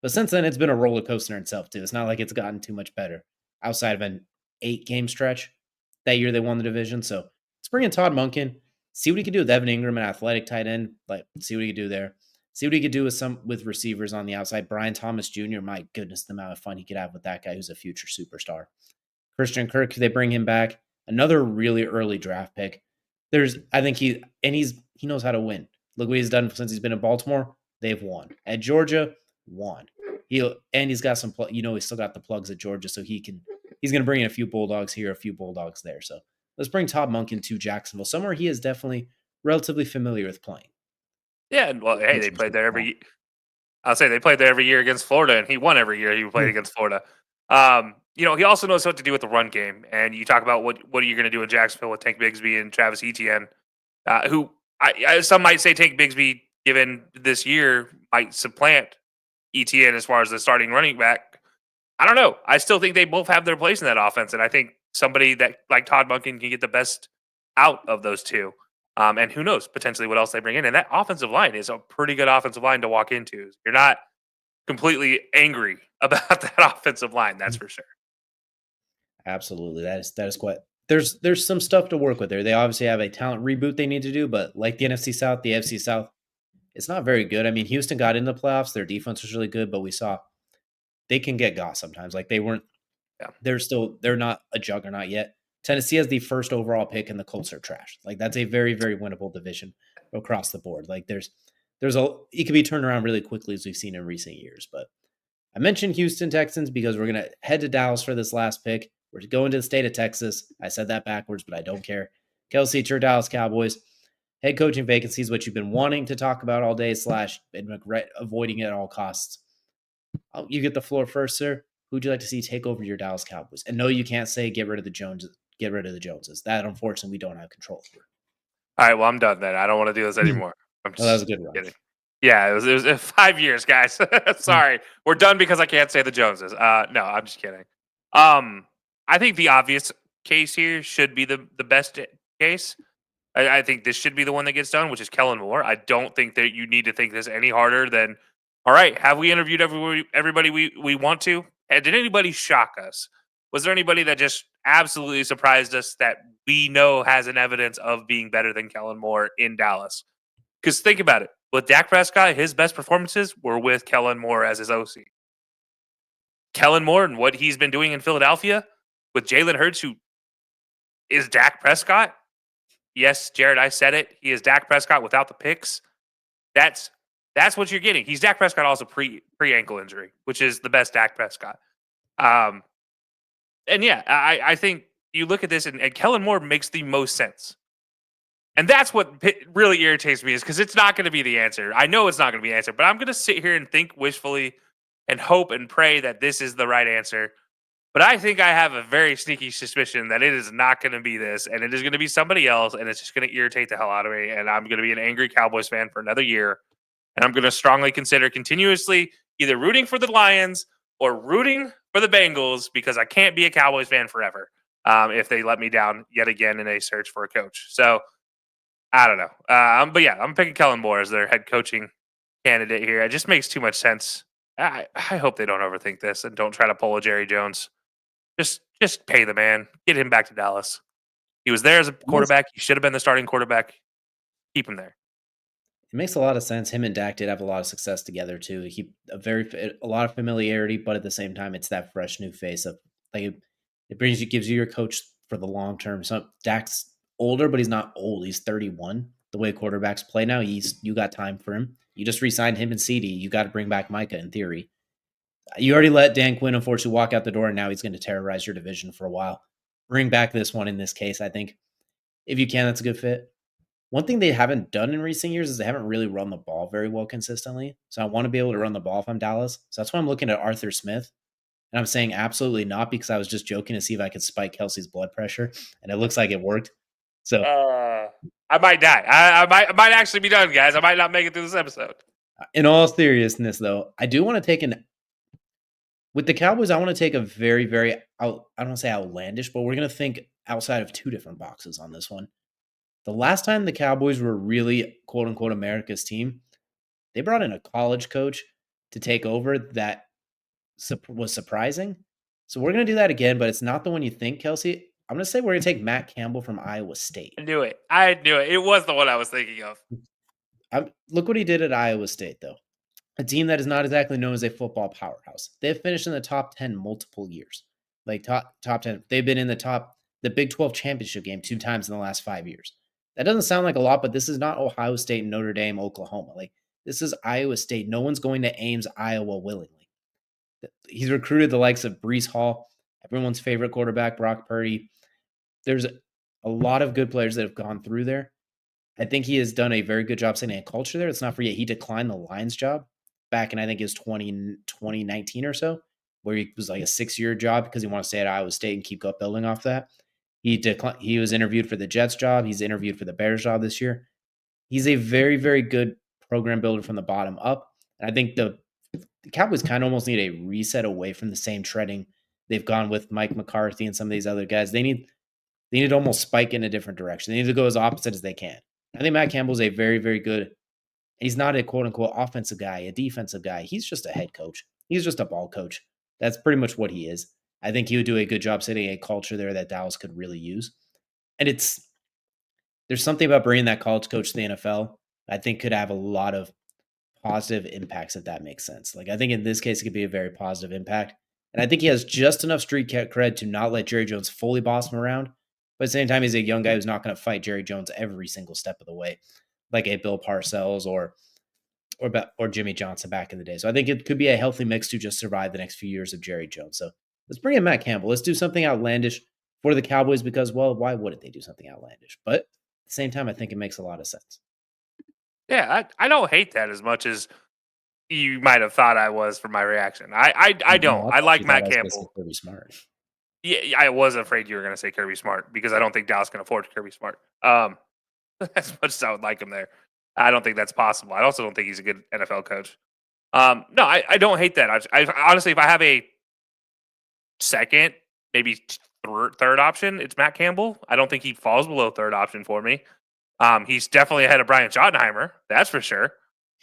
But since then, it's been a roller coaster in itself too. It's not like it's gotten too much better outside of an 8-game stretch. That year they won the division. So let's bring in Todd Monken, see what he can do with Evan Ingram, an athletic tight end. Like, see what he can do there. See what he could do with receivers on the outside. Brian Thomas Jr., my goodness, the amount of fun he could have with that guy who's a future superstar. Christian Kirk, they bring him back. Another really early draft pick. I think he knows how to win. Look what he's done since he's been in Baltimore. They've won. At Georgia, won. He's got some, he's still got the plugs at Georgia, so he's going to bring in a few Bulldogs here, a few Bulldogs there. So let's bring Todd Monken to Jacksonville, somewhere he is definitely relatively familiar with playing. Yeah, well, hey, they played there every. I'll say they played there every year against Florida, and he won every year he played against Florida. He also knows what to do with the run game. And you talk about what are you going to do in Jacksonville with Tank Bigsby and Travis Etienne, who some might say Tank Bigsby, given this year, might supplant Etienne as far as the starting running back. I don't know. I still think they both have their place in that offense, and I think somebody that like Todd Monken can get the best out of those two. And who knows potentially what else they bring in. And that offensive line is a pretty good offensive line to walk into. You're not completely angry about that offensive line, that's for sure. Absolutely. That is quite there's some stuff to work with there. They obviously have a talent reboot they need to do, but like the NFC South, the AFC South, it's not very good. I mean, Houston got into the playoffs, their defense was really good, but we saw they can get got sometimes. Like they're not a juggernaut yet. Tennessee has the first overall pick and the Colts are trash. Like that's a very, very winnable division across the board. Like it could be turned around really quickly as we've seen in recent years. But I mentioned Houston Texans because we're going to head to Dallas for this last pick. We're going to the state of Texas. I said that backwards, but I don't care. Kelcey, it's your Dallas Cowboys. Head coaching vacancies, what you've been wanting to talk about all day / been avoiding at all costs. You get the floor first, sir. Who'd you like to see take over your Dallas Cowboys? And no, you can't say get rid of the Joneses. Get rid of the Joneses. That, unfortunately, we don't have control over. All right, well, I'm done then. I don't want to do this anymore. I'm Oh, that was just a good run. kidding. Yeah, it was 5 years, guys. Sorry. We're done because I can't say the Joneses. No, I'm just kidding. I think the obvious case here should be the best case. I think this should be the one that gets done, which is Kellen Moore. I don't think that you need to think this any harder than, all right, have we interviewed everybody we want to? And did anybody shock us? Was there anybody that just absolutely surprised us that we know has an evidence of being better than Kellen Moore in Dallas? Because think about it. With Dak Prescott, his best performances were with Kellen Moore as his OC. Kellen Moore and what he's been doing in Philadelphia with Jalen Hurts, who is Dak Prescott. Yes, Jared, I said it. He is Dak Prescott without the picks. That's what you're getting. He's Dak Prescott also pre ankle injury, which is the best Dak Prescott. And yeah, I think you look at this and Kellen Moore makes the most sense. And that's what really irritates me is because it's not going to be the answer. I know it's not going to be the answer, but I'm going to sit here and think wishfully and hope and pray that this is the right answer. But I think I have a very sneaky suspicion that it is not going to be this, and it is going to be somebody else, and it's just going to irritate the hell out of me. And I'm going to be an angry Cowboys fan for another year. And I'm going to strongly consider continuously either rooting for the Lions or rooting for the Bengals because I can't be a Cowboys fan forever if they let me down yet again in a search for a coach. So I don't know. But yeah, I'm picking Kellen Moore as their head coaching candidate here. It just makes too much sense. I hope they don't overthink this and don't try to pull a Jerry Jones. Just pay the man. Get him back to Dallas. He was there as a quarterback. He should have been the starting quarterback. Keep him there. It makes a lot of sense. Him and Dak did have a lot of success together too. He a lot of familiarity, but at the same time, it's that fresh new face of like it gives you your coach for the long term. So Dak's older, but he's not old. He's 31. The way quarterbacks play now, you got time for him. You just re-signed him and CD. You got to bring back Micah in theory. You already let Dan Quinn unfortunately walk out the door, and now he's going to terrorize your division for a while. Bring back this one in this case, I think. If you can, that's a good fit. One thing they haven't done in recent years is they haven't really run the ball very well consistently. So I want to be able to run the ball if I'm Dallas. So that's why I'm looking at Arthur Smith. And I'm saying absolutely not because I was just joking to see if I could spike Kelce's blood pressure. And it looks like it worked. So I might die. I might actually be done, guys. I might not make it through this episode. In all seriousness, though, I do want to take with the Cowboys, I want to take a very, very, I don't want to say outlandish, but we're going to think outside of two different boxes on this one. The last time the Cowboys were really, quote unquote, America's team, they brought in a college coach to take over that was surprising. So we're going to do that again, but it's not the one you think, Kelcey. I'm going to say we're going to take Matt Campbell from Iowa State. I knew it. It was the one I was thinking of. Look what he did at Iowa State, though. A team that is not exactly known as a football powerhouse. They've finished in the top 10 multiple years. Like top 10. They've been in the Big 12 championship game 2 times in the last 5 years. That doesn't sound like a lot, but this is not Ohio State, Notre Dame, Oklahoma. Like this is Iowa State. No one's going to Ames, Iowa willingly. He's recruited the likes of Breece Hall, everyone's favorite quarterback, Brock Purdy. There's a lot of good players that have gone through there. I think he has done a very good job setting a culture there. Let's not forget he declined the Lions job back in I think it was 2019 or so, where he was like a 6-year job because he wanted to stay at Iowa State and keep up building off that. He was interviewed for the Jets job. He's interviewed for the Bears job this year. He's a very, very good program builder from the bottom up. And I think the Cowboys kind of almost need a reset away from the same treading they've gone with Mike McCarthy and some of these other guys. They need to almost spike in a different direction. They need to go as opposite as they can. I think Matt Campbell's a very, very good. He's not a quote unquote offensive guy, a defensive guy. He's just a head coach. He's just a ball coach. That's pretty much what he is. I think he would do a good job setting a culture there that Dallas could really use. And there's something about bringing that college coach to the NFL I think could have a lot of positive impacts, if that makes sense. Like I think in this case, it could be a very positive impact. And I think he has just enough street cred to not let Jerry Jones fully boss him around. But at the same time, he's a young guy who's not going to fight Jerry Jones every single step of the way, like a Bill Parcells or Jimmy Johnson back in the day. So I think it could be a healthy mix to just survive the next few years of Jerry Jones. So let's bring in Matt Campbell. Let's do something outlandish for the Cowboys because, well, why wouldn't they do something outlandish? But at the same time, I think it makes a lot of sense. Yeah, I don't hate that as much as you might have thought I was from my reaction. I don't. No, I I thought like you thought Matt I was gonna say Campbell. Kirby Smart. Yeah, I was afraid you were going to say Kirby Smart because I don't think Dallas can afford Kirby Smart. As much as I would like him there, I don't think that's possible. I also don't think he's a good NFL coach. No, I don't hate that. I honestly, if I have a second, maybe third option, it's Matt Campbell. I don't think he falls below third option for me. He's definitely ahead of Brian Schottenheimer, that's for sure.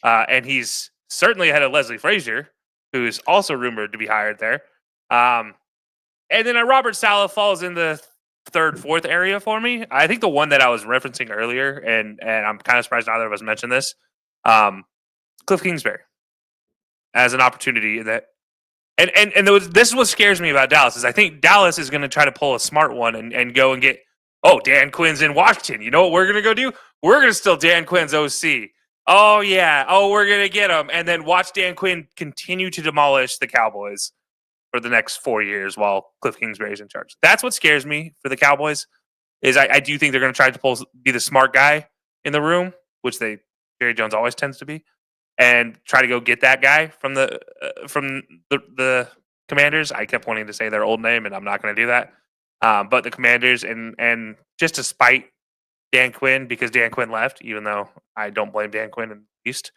And he's certainly ahead of Leslie Frazier, who's also rumored to be hired there. And then Robert Saleh falls in the third, fourth area for me. I think the one that I was referencing earlier, and I'm kind of surprised neither of us mentioned this, Cliff Kingsbury as an opportunity that. And this is what scares me about Dallas is I think Dallas is going to try to pull a smart one and go and get, Dan Quinn's in Washington. You know what we're going to go do? We're going to steal Dan Quinn's OC. Oh, yeah. Oh, we're going to get him. And then watch Dan Quinn continue to demolish the Cowboys for the next 4 years while Cliff Kingsbury is in charge. That's what scares me for the Cowboys is I do think they're going to try to be the smart guy in the room, which Jerry Jones always tends to be, and try to go get that guy from the Commanders. I kept wanting to say their old name, and I'm not going to do that. But the Commanders, and just to spite Dan Quinn because Dan Quinn left, even though I don't blame Dan Quinn in the East,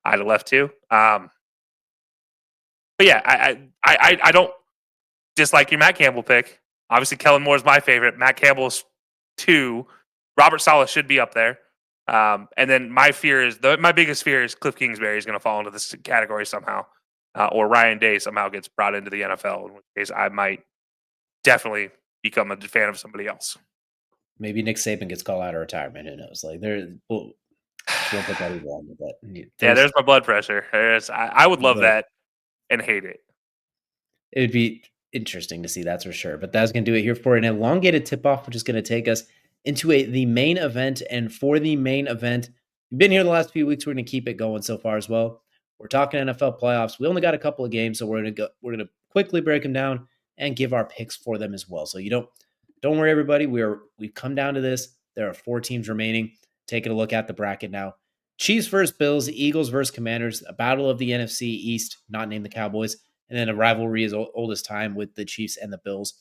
I'd have left too. But yeah, I don't dislike your Matt Campbell pick. Obviously, Kellen Moore is my favorite. Matt Campbell's 2. Robert Saleh should be up there. And then my biggest fear is Cliff Kingsbury is going to fall into this category somehow, or Ryan Day somehow gets brought into the NFL, in which case I might definitely become a fan of somebody else. Maybe Nick Saban gets called out of retirement. Who knows? Like won't put that either on, but there's my blood pressure. I would love that and hate it. It would be interesting to see, that's for sure. But that's going to do it here for an elongated tip-off, which is going to take us into the main event. And for the main event, we've been here the last few weeks. We're going to keep it going so far as well. We're talking NFL playoffs. We only got a couple of games, so we're going to quickly break them down and give our picks for them as well. So you don't worry, everybody. We've come down to this. There are 4 teams remaining. Taking a look at the bracket now. Chiefs versus Bills, Eagles versus Commanders, a battle of the NFC East, not named the Cowboys, and then a rivalry as old as time with the Chiefs and the Bills.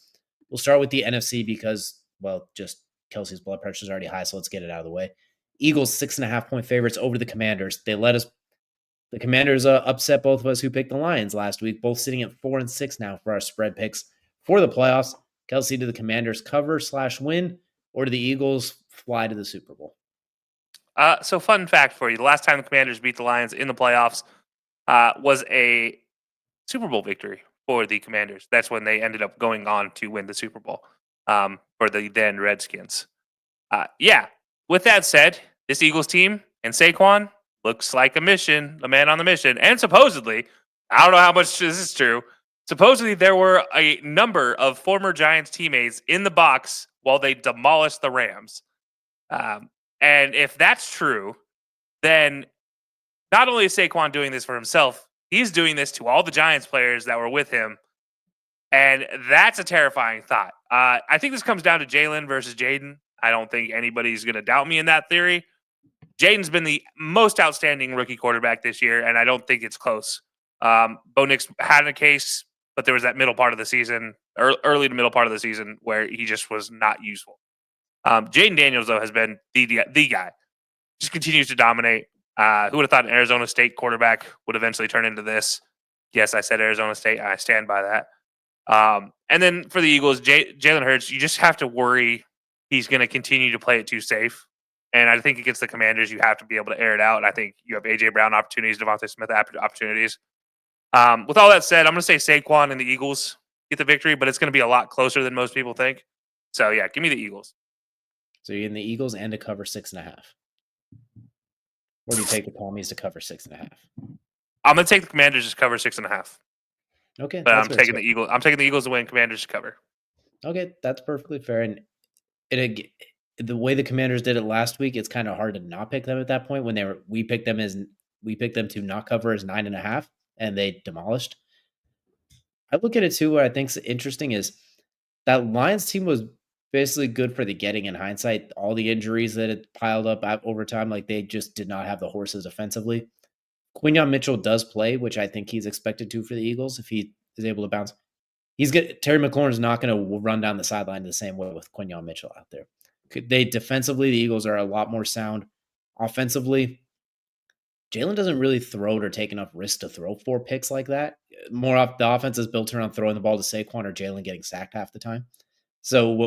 We'll start with the NFC because, well, just Kelcey's blood pressure is already high, so let's get it out of the way. Eagles 6.5-point favorites over the Commanders. The Commanders upset both of us who picked the Lions last week, both sitting at 4-6 now for our spread picks for the playoffs. Kelcey, do the Commanders cover/win, or do the Eagles fly to the Super Bowl? So fun fact for you. The last time the Commanders beat the Lions in the playoffs was a Super Bowl victory for the Commanders. That's when they ended up going on to win the Super Bowl for the then Redskins. With that said, this Eagles team and Saquon looks like a man on the mission. And supposedly, I don't know how much this is true, supposedly there were a number of former Giants teammates in the box while they demolished the Rams. And if that's true, then not only is Saquon doing this for himself, he's doing this to all the Giants players that were with him. And that's a terrifying thought. I think this comes down to Jalen versus Jayden. I don't think anybody's going to doubt me in that theory. Jayden's been the most outstanding rookie quarterback this year, and I don't think it's close. Bo Nix had a case, but there was that middle part of the season, early to middle part of the season, where he just was not useful. Jayden Daniels, though, has been the guy. Just continues to dominate. Who would have thought an Arizona State quarterback would eventually turn into this? Yes, I said Arizona State. I stand by that. And then for the Eagles, Jalen Hurts, you just have to worry he's going to continue to play it too safe. And I think against the Commanders, you have to be able to air it out. And I think you have A.J. Brown opportunities, Devontae Smith opportunities. With all that said, I'm going to say Saquon and the Eagles get the victory, but it's going to be a lot closer than most people think. So, yeah, give me the Eagles. So you're in the Eagles and to cover 6.5. Or do you take the Palmies to cover 6.5? I'm going to take the Commanders to cover 6.5. Okay, but I'm taking the Eagles. I'm taking the Eagles to win. Commanders to cover. Okay, that's perfectly fair. And the way the Commanders did it last week, it's kind of hard to not pick them at that point. When we picked them to not cover as 9.5, and they demolished. I look at it too. What I think's interesting is that Lions team was basically good for the getting in hindsight. All the injuries that had piled up over time, like they just did not have the horses offensively. Of Quinyon Mitchell does play, which I think he's expected to for the Eagles if he is able to bounce. Terry McLaurin's not going to run down the sideline the same way with Quinyon Mitchell out there. They defensively, the Eagles are a lot more sound. Offensively, Jaylen doesn't really throw it or take enough risk to throw 4 picks like that. More off the offense is built around throwing the ball to Saquon or Jaylen getting sacked half the time. So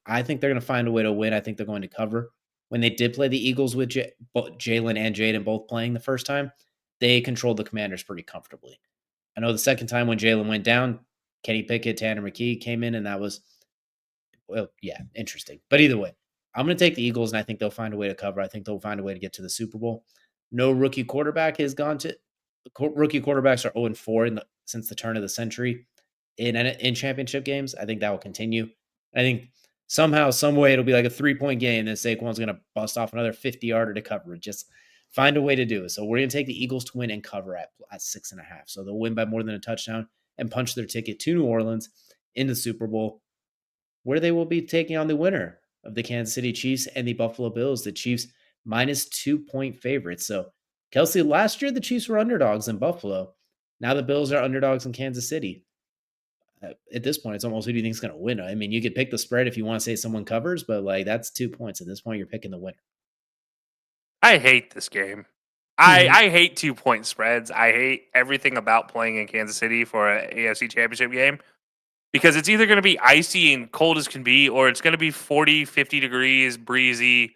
I think they're going to find a way to win. I think they're going to cover. When they did play the Eagles with Jaylen and Jayden both playing the first time, they controlled the Commanders pretty comfortably. I know the second time when Jaylen went down, Kenny Pickett, Tanner McKee came in, and that was, well, yeah, interesting. But either way, I'm going to take the Eagles, and I think they'll find a way to cover. I think they'll find a way to get to the Super Bowl. No rookie quarterback has gone to rookie quarterbacks are 0-4 since the turn of the century in championship games. I think that will continue. I think somehow, some way, it'll be like a 3-point game, and Saquon's going to bust off another 50-yarder to cover it. Just find a way to do it. So we're going to take the Eagles to win and cover at 6.5. So they'll win by more than a touchdown and punch their ticket to New Orleans in the Super Bowl, where they will be taking on the winner of the Kansas City Chiefs and the Buffalo Bills. The Chiefs minus 2-point favorites. So, Kelcey, last year the Chiefs were underdogs in Buffalo. Now the Bills are underdogs in Kansas City. At this point, it's almost who do you think is going to win? I mean, you could pick the spread if you want to say someone covers, but like that's 2 points. At this point, you're picking the winner. I hate this game. I hate 2-point spreads. I hate everything about playing in Kansas City for an AFC Championship game because it's either going to be icy and cold as can be, or it's going to be 40, 50 degrees, breezy,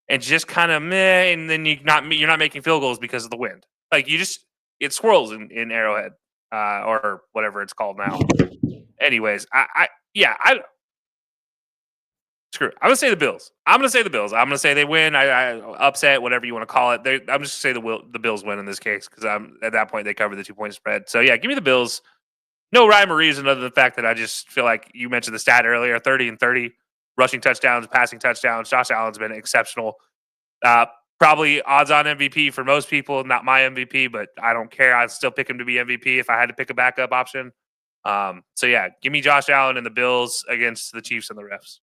and just kind of meh. And then you're not making field goals because of the wind. Like it swirls in Arrowhead or whatever it's called now. Anyways, I screw it. I'm gonna say the Bills. I'm gonna say they win. I upset, whatever you want to call it. I'm just gonna say the Bills win in this case because at that point they cover the 2-point spread. So yeah, give me the Bills. No rhyme or reason other than the fact that I just feel like you mentioned the stat earlier: 30 and 30 rushing touchdowns, passing touchdowns. Josh Allen's been exceptional. Probably odds on MVP for most people. Not my MVP, but I don't care. I'd still pick him to be MVP if I had to pick a backup option. So yeah, give me Josh Allen and the Bills against the Chiefs and the refs.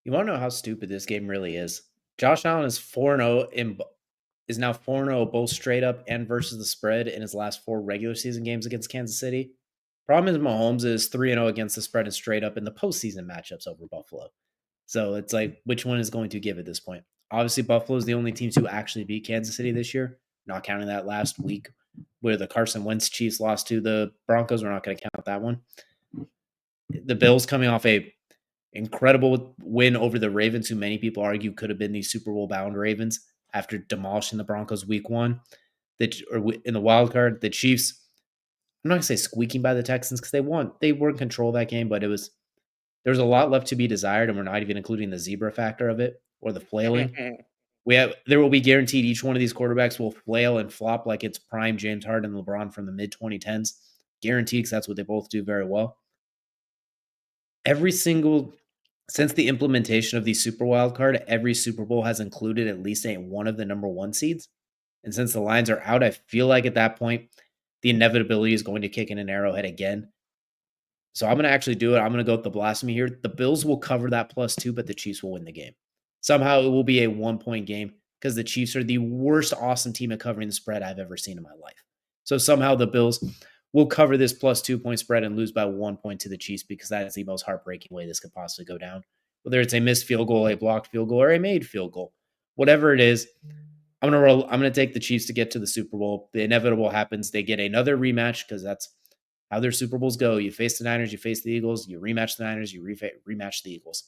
You want to know how stupid this game really is? Josh Allen is 4-0 is now 4-0 both straight up and versus the spread in his last 4 regular season games against Kansas City. Problem is Mahomes is 3-0 against the spread and straight up in the postseason matchups over Buffalo. So it's like, which one is going to give at this point? Obviously, Buffalo is the only team to actually beat Kansas City this year, not counting that last week where the Carson Wentz Chiefs lost to the Broncos. We're not going to count that one. The Bills coming off a incredible win over the Ravens, who many people argue could have been the Super Bowl bound Ravens after demolishing the Broncos week 1. In the wild card, the Chiefs, I'm not going to say squeaking by the Texans because they were in control of that game, but there was a lot left to be desired, and we're not even including the zebra factor of it or the flailing. There will be guaranteed each one of these quarterbacks will flail and flop like it's prime James Harden and LeBron from the mid 2010s. Guaranteed, because that's what they both do very well. Since the implementation of the Super Wild Card, every Super Bowl has included at least one of the number 1 seeds. And since the lines are out, I feel like at that point, the inevitability is going to kick in an Arrowhead again. So I'm going to actually do it. I'm going to go with the blasphemy here. The Bills will cover that +2, but the Chiefs will win the game. Somehow it will be a 1-point game because the Chiefs are the worst awesome team at covering the spread I've ever seen in my life. So somehow the Bills will cover this +2-point spread and lose by 1 point to the Chiefs because that is the most heartbreaking way this could possibly go down. Whether it's a missed field goal, a blocked field goal, or a made field goal, whatever it is, I'm going to take the Chiefs to get to the Super Bowl. The inevitable happens. They get another rematch because that's how their Super Bowls go. You face the Niners, you face the Eagles, you rematch the Niners, you rematch the Eagles.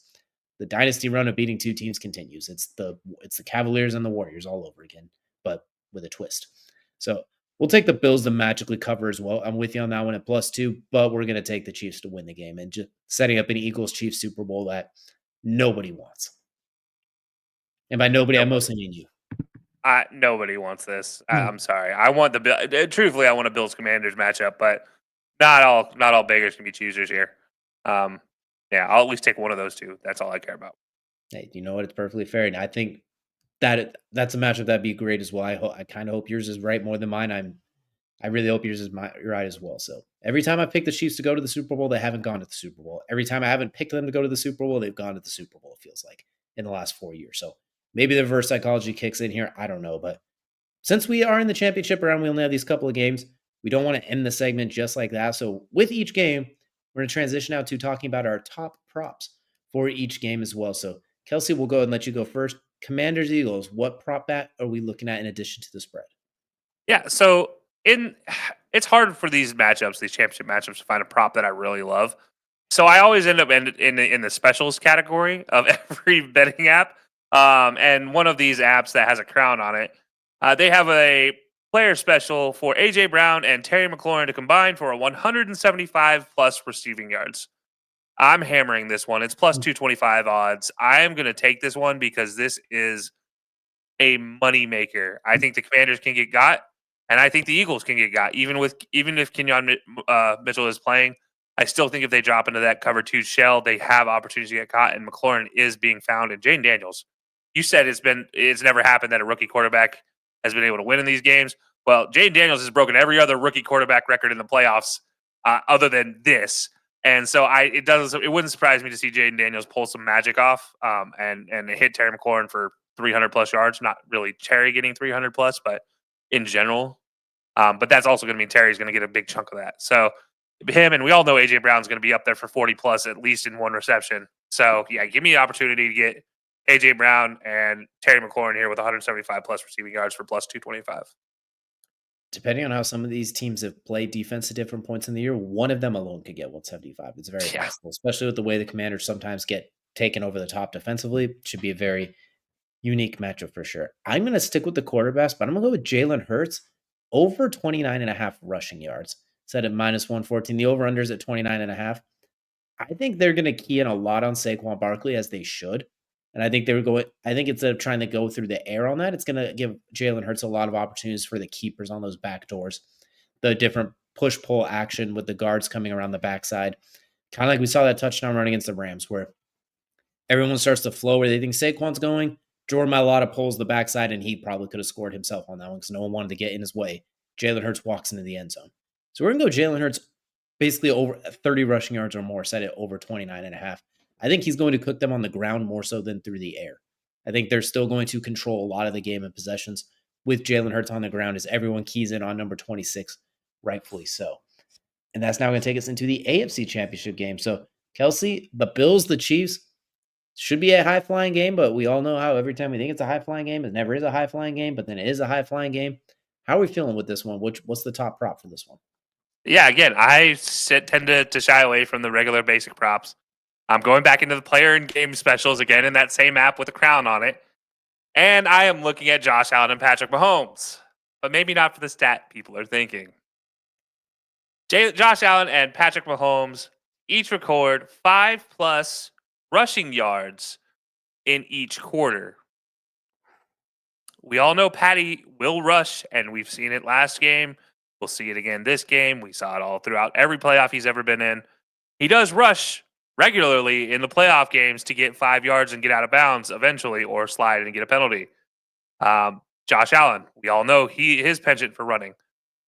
The dynasty run of beating 2 teams continues. It's the Cavaliers and the Warriors all over again, but with a twist. So we'll take the Bills to magically cover as well. I'm with you on that one at +2, but we're going to take the Chiefs to win the game and just setting up an Eagles-Chiefs Super Bowl that nobody wants. And by nobody, I mostly mean you. Nobody wants this. I'm sorry. I want truthfully, I want a Bills Commanders matchup, but not all beggars can be choosers here. Yeah, I'll at least take one of those 2. That's all I care about. Hey, you know what? It's perfectly fair, and I think that's a matchup that'd be great as well. I kind of hope yours is right more than mine. I really hope yours is right as well. So every time I pick the Chiefs to go to the Super Bowl, they haven't gone to the Super Bowl. Every time I haven't picked them to go to the Super Bowl, they've gone to the Super Bowl. It feels like in the last 4 years. So maybe the reverse psychology kicks in here. I don't know, but since we are in the championship round, we only have these couple of games. We don't want to end the segment just like that. So with each game, we're going to transition out to talking about our top props for each game as well. So Kelcey, we'll go ahead and let you go first. Commanders Eagles, what prop bet are we looking at in addition to the spread? Yeah, so in it's hard for these matchups, these championship matchups, to find a prop that I really love. So I always end up in the specials category of every betting app. And one of these apps that has a crown on it, they have a player special for AJ Brown and Terry McLaurin to combine for a 175 plus receiving yards. I'm hammering this one. It's plus 225 odds. I am going to take this one because this is a money maker. I think the Commanders can get got, and I think the Eagles can get got. Even if Kenyon Mitchell is playing, I still think if they drop into that cover two shell, they have opportunities to get caught. And McLaurin is being found. And Jayden Daniels, you said it's never happened that a rookie quarterback has been able to win in these games. Well, Jayden Daniels has broken every other rookie quarterback record in the playoffs, other than this. And so it wouldn't surprise me to see Jayden Daniels pull some magic off, and hit Terry McLaurin for 300 plus yards. Not really Terry getting 300 plus, but in general. But that's also going to mean Terry's going to get a big chunk of that. So him, and we all know AJ Brown's going to be up there for 40 plus at least in one reception. So yeah, give me the opportunity to get AJ Brown and Terry McLaurin here with 175 plus receiving yards for plus 225. Depending on how some of these teams have played defense at different points in the year, one of them alone could get 175. It's very possible, especially with the way the Commanders sometimes get taken over the top defensively. It should be a very unique matchup for sure. I'm going to stick with the quarterbacks, but I'm going to go with Jalen Hurts over 29.5 rushing yards. Set at minus 114. The over-unders at 29.5. I think they're going to key in a lot on Saquon Barkley, as they should. And I think I think instead of trying to go through the air on that, it's going to give Jalen Hurts a lot of opportunities for the keepers on those back doors. The different push-pull action with the guards coming around the backside. Kind of like we saw that touchdown run against the Rams, where everyone starts to flow where they think Saquon's going. Jordan Mailata pulls the backside, and he probably could have scored himself on that one because no one wanted to get in his way. Jalen Hurts walks into the end zone. So we're going to go Jalen Hurts basically over 30 rushing yards or more, set it over 29.5. I think he's going to cook them on the ground more so than through the air. I think they're still going to control a lot of the game and possessions with Jalen Hurts on the ground as everyone keys in on number 26, rightfully so. And that's now going to take us into the AFC Championship game. So, Kelcey, the Bills, the Chiefs, should be a high-flying game, but we all know how every time we think it's a high-flying game, it never is a high-flying game, but then it is a high-flying game. How are we feeling with this one? What's the top prop for this one? Yeah, again, I tend to shy away from the regular basic props. I'm going back into the player and game specials again in that same app with a crown on it. And I am looking at Josh Allen and Patrick Mahomes, but maybe not for the stat people are thinking. Josh Allen and Patrick Mahomes each record 5+ rushing yards in each quarter. We all know Patty will rush, and we've seen it last game. We'll see it again this game. We saw it all throughout every playoff he's ever been in. He does rush regularly in the playoff games to get 5 yards and get out of bounds eventually, or slide and get a penalty. Josh Allen, we all know his penchant for running.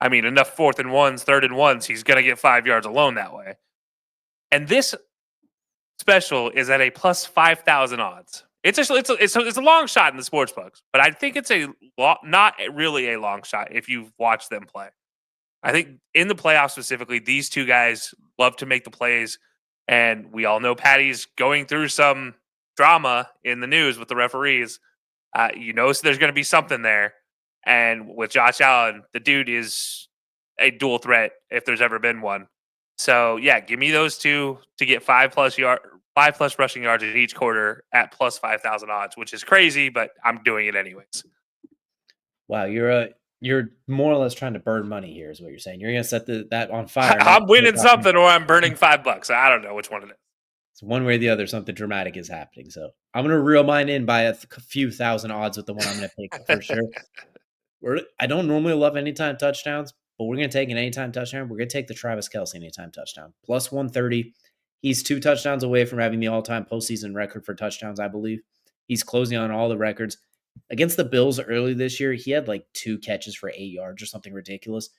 I mean, enough 4th and 1s, 3rd and 1s, he's going to get 5 yards alone that way. And this special is at a plus 5,000 odds. It's a long shot in the sports books, but I think it's not really a long shot if you've watched them play. I think in the playoffs specifically, these two guys love to make the plays, and we all know Patty's going through some drama in the news with the referees. So there's going to be something there. And with Josh Allen, the dude is a dual threat if there's ever been one. So yeah, give me those two to get 5+ rushing yards in each quarter at plus 5,000 odds, which is crazy, but I'm doing it anyways. Wow, you're more or less trying to burn money here, is what you're saying. You're going to set that on fire. I'm winning something, or I'm burning $5. I don't know which one it is. It's one way or the other, something dramatic is happening. So I'm going to reel mine in by a few thousand odds with the one I'm going to pick for sure. I don't normally love anytime touchdowns, but we're going to take an anytime touchdown. We're going to take the Travis Kelce anytime touchdown. Plus 130. He's 2 touchdowns away from having the all-time postseason record for touchdowns, I believe. He's closing on all the records. Against the Bills early this year, he had like 2 catches for 8 yards or something ridiculous.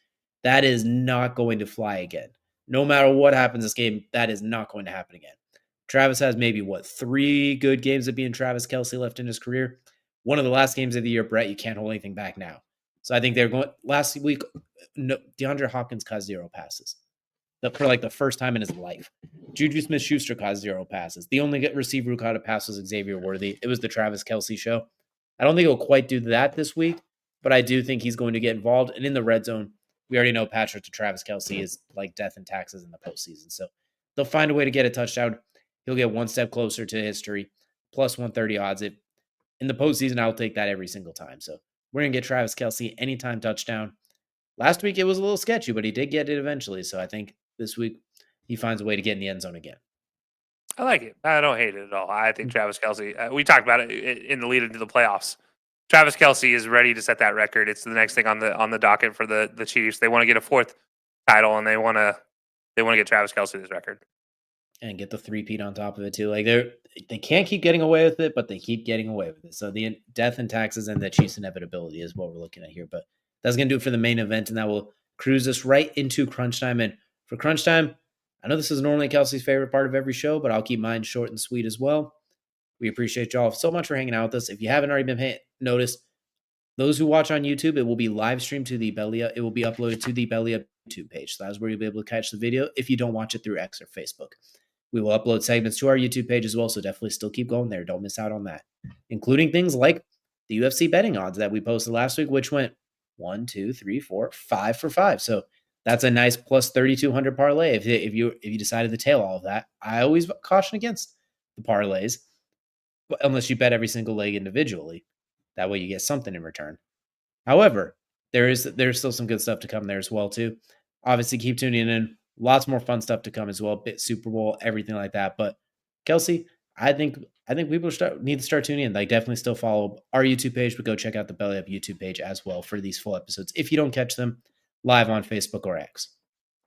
That is not going to fly again. No matter what happens this game, that is not going to happen again. Travis has maybe, 3 good games of being Travis Kelce left in his career. One of the last games of the year, Brett, you can't hold anything back now. So I think they're going last week. No, DeAndre Hopkins caught 0 passes for like the first time in his life. Juju Smith-Schuster caught 0 passes. The only receiver who caught a pass was Xavier Worthy. It was the Travis Kelce show. I don't think he'll quite do that this week, but I do think he's going to get involved. And in the red zone, we already know Patrick to Travis Kelce is like death and taxes in the postseason. So they'll find a way to get a touchdown. He'll get one step closer to history, plus 130 odds. If in the postseason, I'll take that every single time. So we're going to get Travis Kelce anytime touchdown. Last week, it was a little sketchy, but he did get it eventually. So I think this week he finds a way to get in the end zone again. I like it. I don't hate it at all. I think Travis Kelce, we talked about it in the lead into the playoffs. Travis Kelce is ready to set that record. It's the next thing on the docket for the Chiefs. They want to get a 4th title, and they want to get Travis Kelce this record and get the 3-peat on top of it too. Like they can't keep getting away with it, but they keep getting away with it. So the death and taxes and the Chiefs inevitability is what we're looking at here. But that's going to do it for the main event, and that will cruise us right into crunch time. And for crunch time, I know this is normally Kelsey's favorite part of every show, but I'll keep mine short and sweet as well. We appreciate y'all so much for hanging out with us. If you haven't already been noticed, those who watch on YouTube, it will be live streamed to the Belly Up. It will be uploaded to the Belly Up YouTube page. So that's where you'll be able to catch the video if you don't watch it through X or Facebook. We will upload segments to our YouTube page as well, so definitely still keep going there. Don't miss out on that, including things like the UFC betting odds that we posted last week, which went 1, 2, 3, 4, 5 for 5. So that's a nice plus 3,200 parlay. If you decided to tail all of that, I always caution against the parlays, unless you bet every single leg individually. That way you get something in return. However, there's still some good stuff to come there as well too. Obviously, keep tuning in. Lots more fun stuff to come as well. Super Bowl, everything like that. But Kelcey, I think people need to start tuning in. Like, definitely still follow our YouTube page, but go check out the Belly Up YouTube page as well for these full episodes if you don't catch them live on Facebook or X.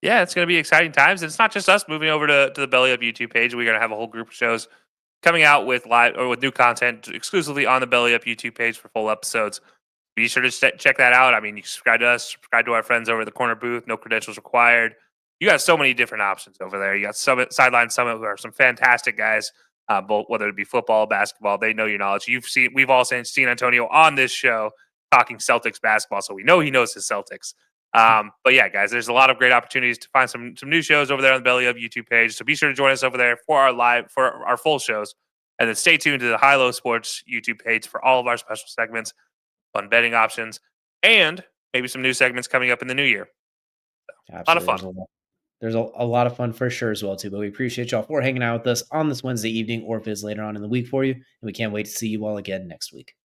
Yeah, it's going to be exciting times. And it's not just us moving over to the Belly Up YouTube page. We're going to have a whole group of shows coming out with live or with new content exclusively on the Belly Up YouTube page for full episodes. Be sure to check that out. I mean, you can subscribe to us, subscribe to our friends over at the corner booth. No credentials required. You got so many different options over there. You got Sideline Summit, who are some fantastic guys, both whether it be football, basketball. They know your knowledge. We've all seen Antonio on this show talking Celtics basketball, so we know he knows his Celtics. But yeah, guys, there's a lot of great opportunities to find some new shows over there on the Belly Up YouTube page. So be sure to join us over there for our full shows, and then stay tuned to the High Low Sports YouTube page for all of our special segments, fun betting options, and maybe some new segments coming up in the new year. So, a lot of fun. There's a lot of fun for sure as well too. But we appreciate y'all for hanging out with us on this Wednesday evening, or if it's later on in the week for you, and we can't wait to see you all again next week.